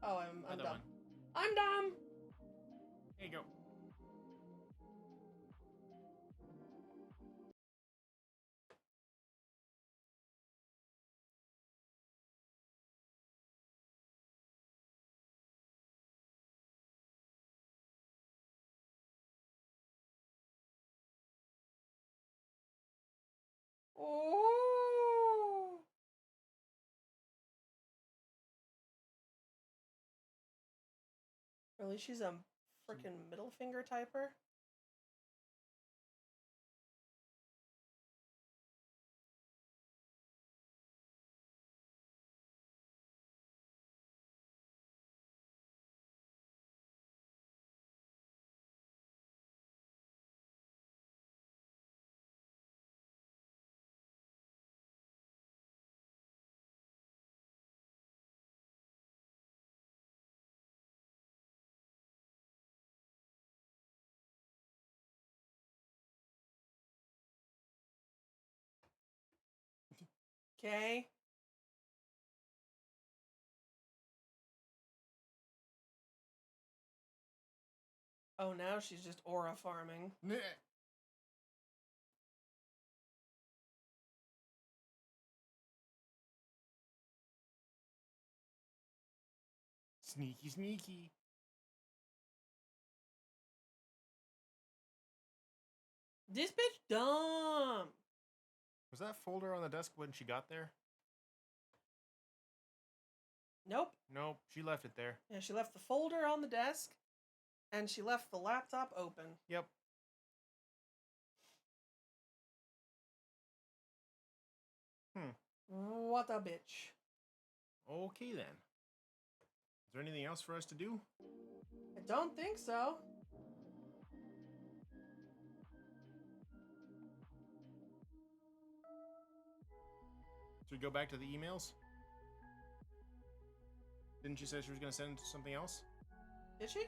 Oh, I'm Another dumb. one. I'm dumb! There you go. Oh! Really? She's a freaking middle finger typer? Okay. Oh, now she's just aura farming. Nah. Sneaky, sneaky. This bitch dumb. Was that folder on the desk when she got there? Nope. Nope, she left it there. Yeah, she left the folder on the desk, and she left the laptop open. Yep. What a bitch. Okay then. Is there anything else for us to do? I don't think so. Should we go back to the emails? Didn't she say she was going to send something else? Did she?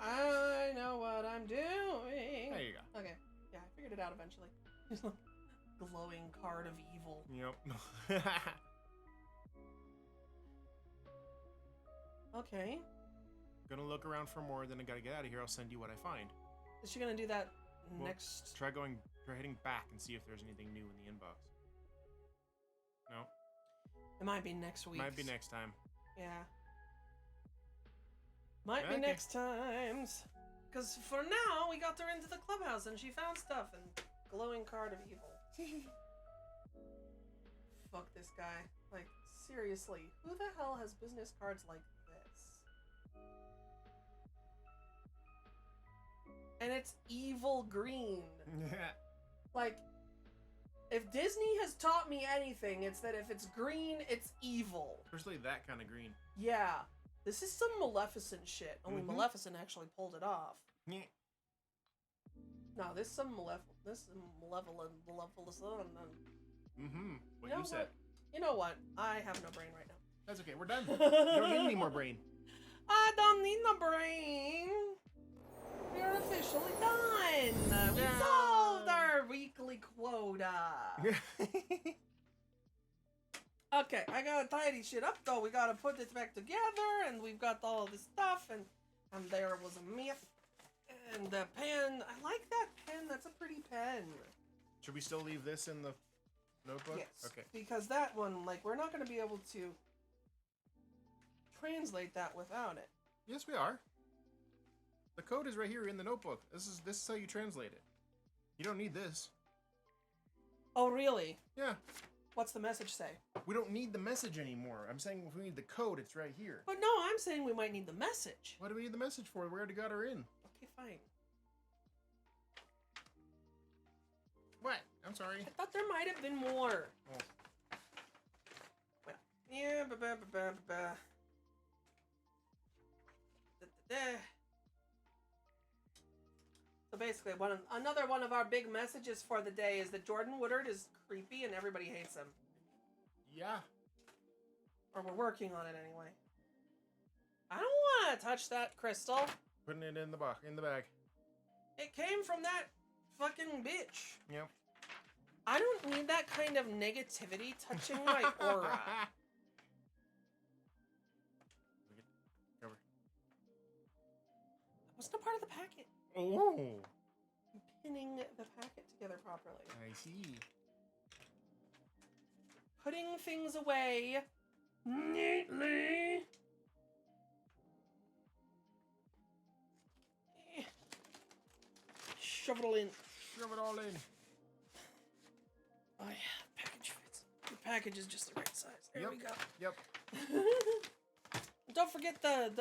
I know what I'm doing. There you go. Okay. Yeah, I figured it out eventually. Glowing card of evil. Yep. Okay. Gonna look around for more, then I gotta get out of here. I'll send you what I find. Is she gonna do that Well, next? Try heading back and see if there's anything new in the inbox. No. It might be next week. Might be next time. Yeah. Might be Okay. next times. Because for now, we got her into the clubhouse and she found stuff and glowing card of evil. Fuck this guy. Like, seriously, who the hell has business cards like this? And it's evil green. Like, if Disney has taught me anything, it's that if it's green, it's evil. Especially that kind of green. Yeah. This is some Maleficent shit. Only Mhm. Maleficent actually pulled it off. Yeah. No, this is some malevolent. Mm-hmm. What You know you said. what? You know what? I have no brain right now. That's okay. We're done. You don't need any more brain. I don't need no brain. We're officially done. We Yeah. solved our weekly quota. Okay, I gotta tidy shit up though. We gotta put this back together, and we've got all of this stuff, and there was a myth. And the pen. I like that pen. That's a pretty pen. Should we still leave this in the notebook? Yes. Okay. Because that one, like, we're not going to be able to translate that without it. Yes, we are. The code is right here in the notebook. This is how you translate it. You don't need this. Oh, really? Yeah. What's the message say? We don't need the message anymore. I'm saying if we need the code, it's right here. But no, I'm saying we might need the message. What do we need the message for? We already got her in. Okay, fine. What? I'm sorry. I thought there might have been more. Oh. Well, yeah, So basically, another one of our big messages for the day is that Jordan Woodard is creepy and everybody hates him. Yeah. Or we're working on it anyway. I don't want to touch that crystal. Putting it in the bag. It came from that fucking bitch. Yep. I don't need that kind of negativity touching my aura. Cover. That wasn't a part of the packet. Oh. I'm pinning the packet together properly. I see. Putting things away neatly. Shove it all in. Shove it all in. Oh yeah, package fits. The package is just the right size. There we go. Yep. Don't forget the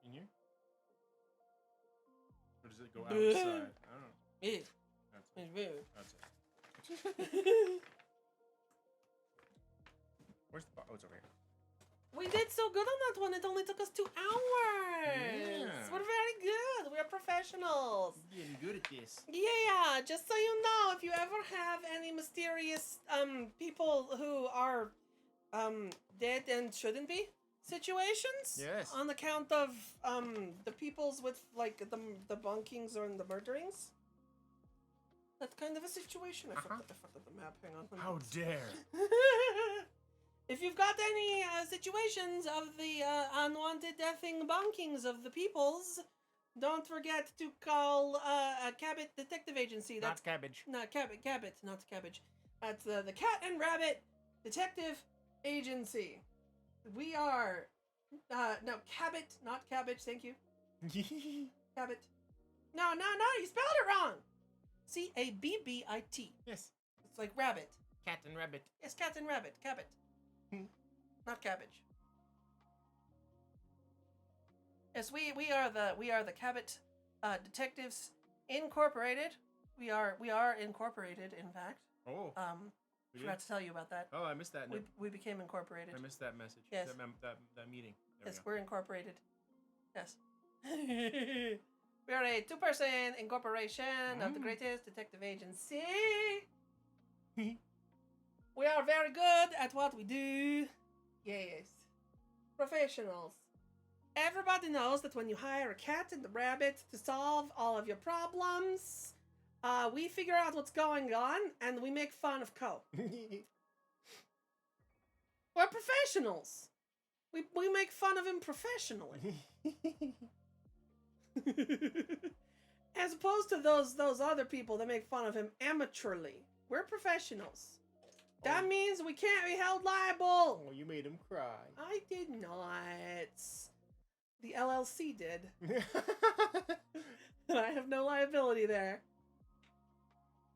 In here? Or does it go outside? I don't know. Yeah. That's it. Where's the oh, it's over here. We did so good on that one. It only took us 2 hours. Yeah. We're very good. We're professionals. Getting good at this. Yeah, just so you know, if you ever have any mysterious people who are dead and shouldn't be, situations. Yes. On account of the peoples with like the bunkings or the murderings. That kind of a situation. I fucked up the map. Hang on. How dare! If you've got any situations of the unwanted deathing bunkings of the peoples, don't forget to call a Cabot Detective Agency. That's Not cabbage. not Cabot, not cabbage. That's the Cat and Rabbit Detective Agency. We are no Cabot, not cabbage. Thank you, Cabot. No, you spelled it wrong. Cabbit. Yes. It's like rabbit. Cat and rabbit. Yes, cat and rabbit. Cabot. Not cabbage. Yes, we are the Cabot Detectives Incorporated. We are incorporated, in fact. Oh. We Forgot did? to tell you about that. Oh, I missed that. We became incorporated. I missed that message. Yes. That meeting. There Yes, we we're incorporated. Yes. We are a 2-person incorporation of the greatest detective agency. We are very good at what we do. Yes. Professionals. Everybody knows that when you hire a cat and a rabbit to solve all of your problems, we figure out what's going on and we make fun of Co. We're professionals. We make fun of him professionally. As opposed to those other people that make fun of him amateurly. We're professionals. That means we can't be held liable. Oh, you made him cry. I did not. The LLC did. I have no liability there.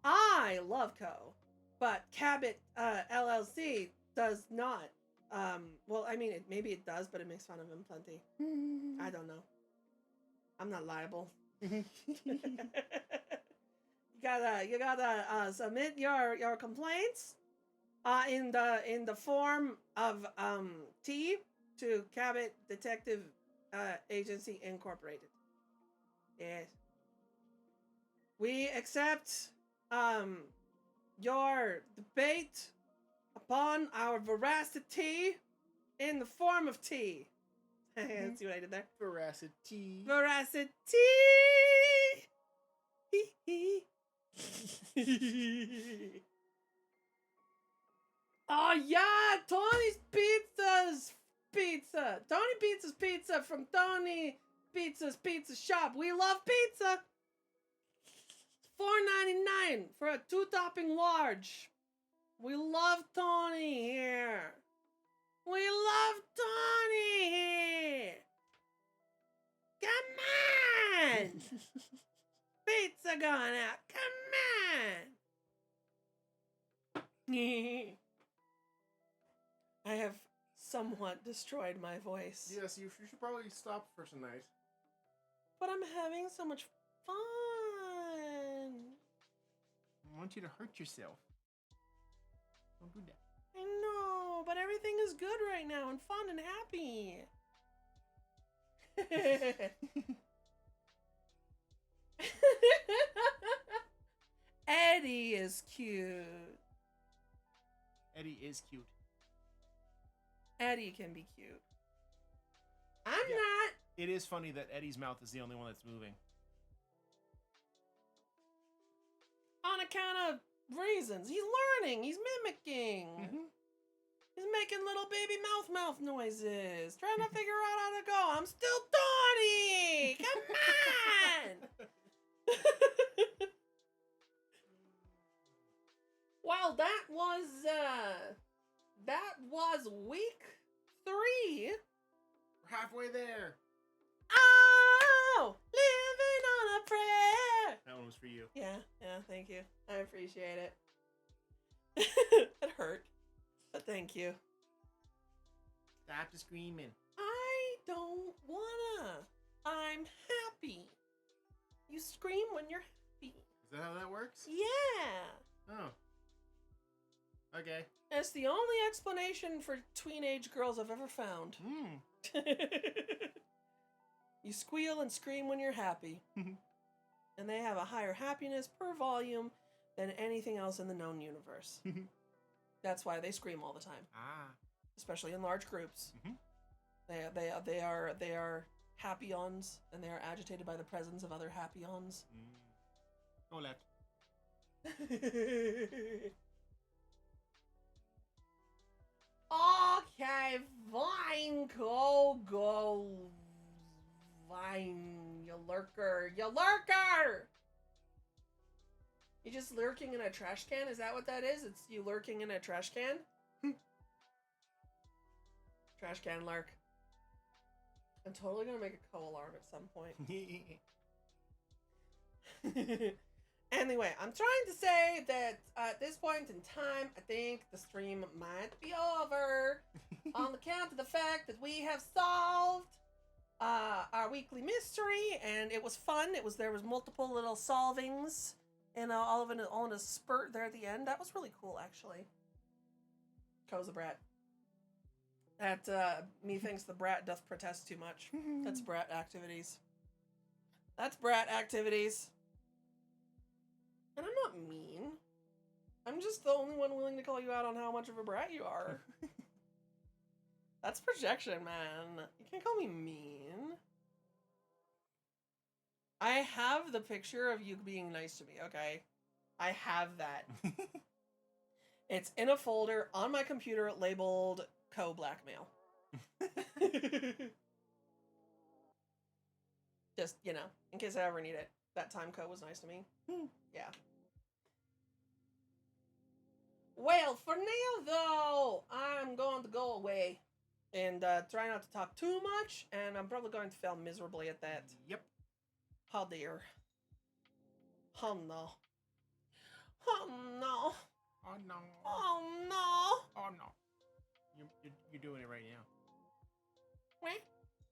I love Co. But Cabot LLC does not. Well, I mean, maybe it does, but it makes fun of him plenty. I don't know. I'm not liable. You gotta submit your complaints in the form of T to Cabot Detective Agency Incorporated. Yes. We accept your debate upon our veracity in the form of T. See what I did there? Veracity. Veracity. Oh yeah, Tony's Pizza. Tony Pizza's Pizza from Tony Pizza's Pizza Shop. We love pizza. $4.99 for a 2-topping large. We love Tony here. We love Tony here. Come on. Pizza going out. Come on. I have somewhat destroyed my voice. Yes, you should probably stop for tonight. But I'm having so much fun. I want you to hurt yourself. Don't do that. I know, but everything is good right now and fun and happy. Eddie is cute. Eddie is cute. Eddie can be cute. I'm Yeah. not. It is funny that Eddie's mouth is the only one that's moving. On account of reasons. He's learning. He's mimicking. Mm-hmm. He's making little baby mouth noises. Trying to figure out how to go. I'm still Tony! Come on! Well, that was week 3. We're halfway there. Oh! Living on a prayer! That one was for you. Yeah, thank you. I appreciate it. It hurt, but thank you. Stop screaming. I don't wanna. I'm happy. You scream when you're happy. Is that how that works? Yeah. Oh. Okay. That's the only explanation for teenage girls I've ever found. You squeal and scream when you're happy. And they have a higher happiness per volume than anything else in the known universe. That's why they scream all the time. Ah. Especially in large groups. Mhm. They are happy-ons, and they are agitated by the presence of other happy-ons. Go left. Okay, fine, go, fine, you lurker. You just lurking in a trash can? Is that what that is? It's you lurking in a trash can? Trash can lurk. I'm totally gonna make a co-alarm at some point. Anyway, I'm trying to say that at this point in time, I think the stream might be over on account of the fact that we have solved our weekly mystery, and it was fun. There was multiple little solvings, and all in a spurt there at the end. That was really cool, actually. Co's a brat. That methinks the brat doth protest too much. That's brat activities. And I'm not mean. I'm just the only one willing to call you out on how much of a brat you are. That's projection, man. You can't call me mean. I have the picture of you being nice to me, okay? I have that. It's in a folder on my computer labeled co-blackmail. Just, in case I ever need it. That time Co was nice to me. Yeah. Well, for now, though, I'm going to go away and try not to talk too much, and I'm probably going to fail miserably at that. Yep. Oh, dear. Oh, no. Oh, no. Oh, no. Oh, no. Oh, no. You're doing it right now. What?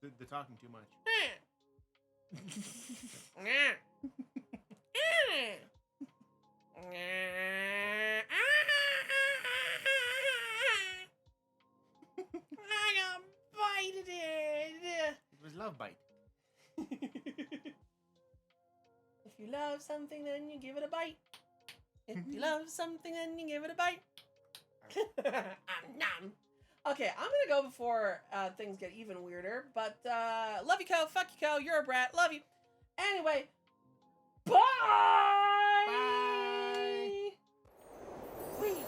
They're talking too much. I got bited it. It was love bite. If you love something, then you give it a bite. If you love something, then you give it a bite. Okay, I'm gonna go before things get even weirder. But love you, Co. Fuck you, Co. You're a brat. Love you. Anyway, bye. Bye. Wait.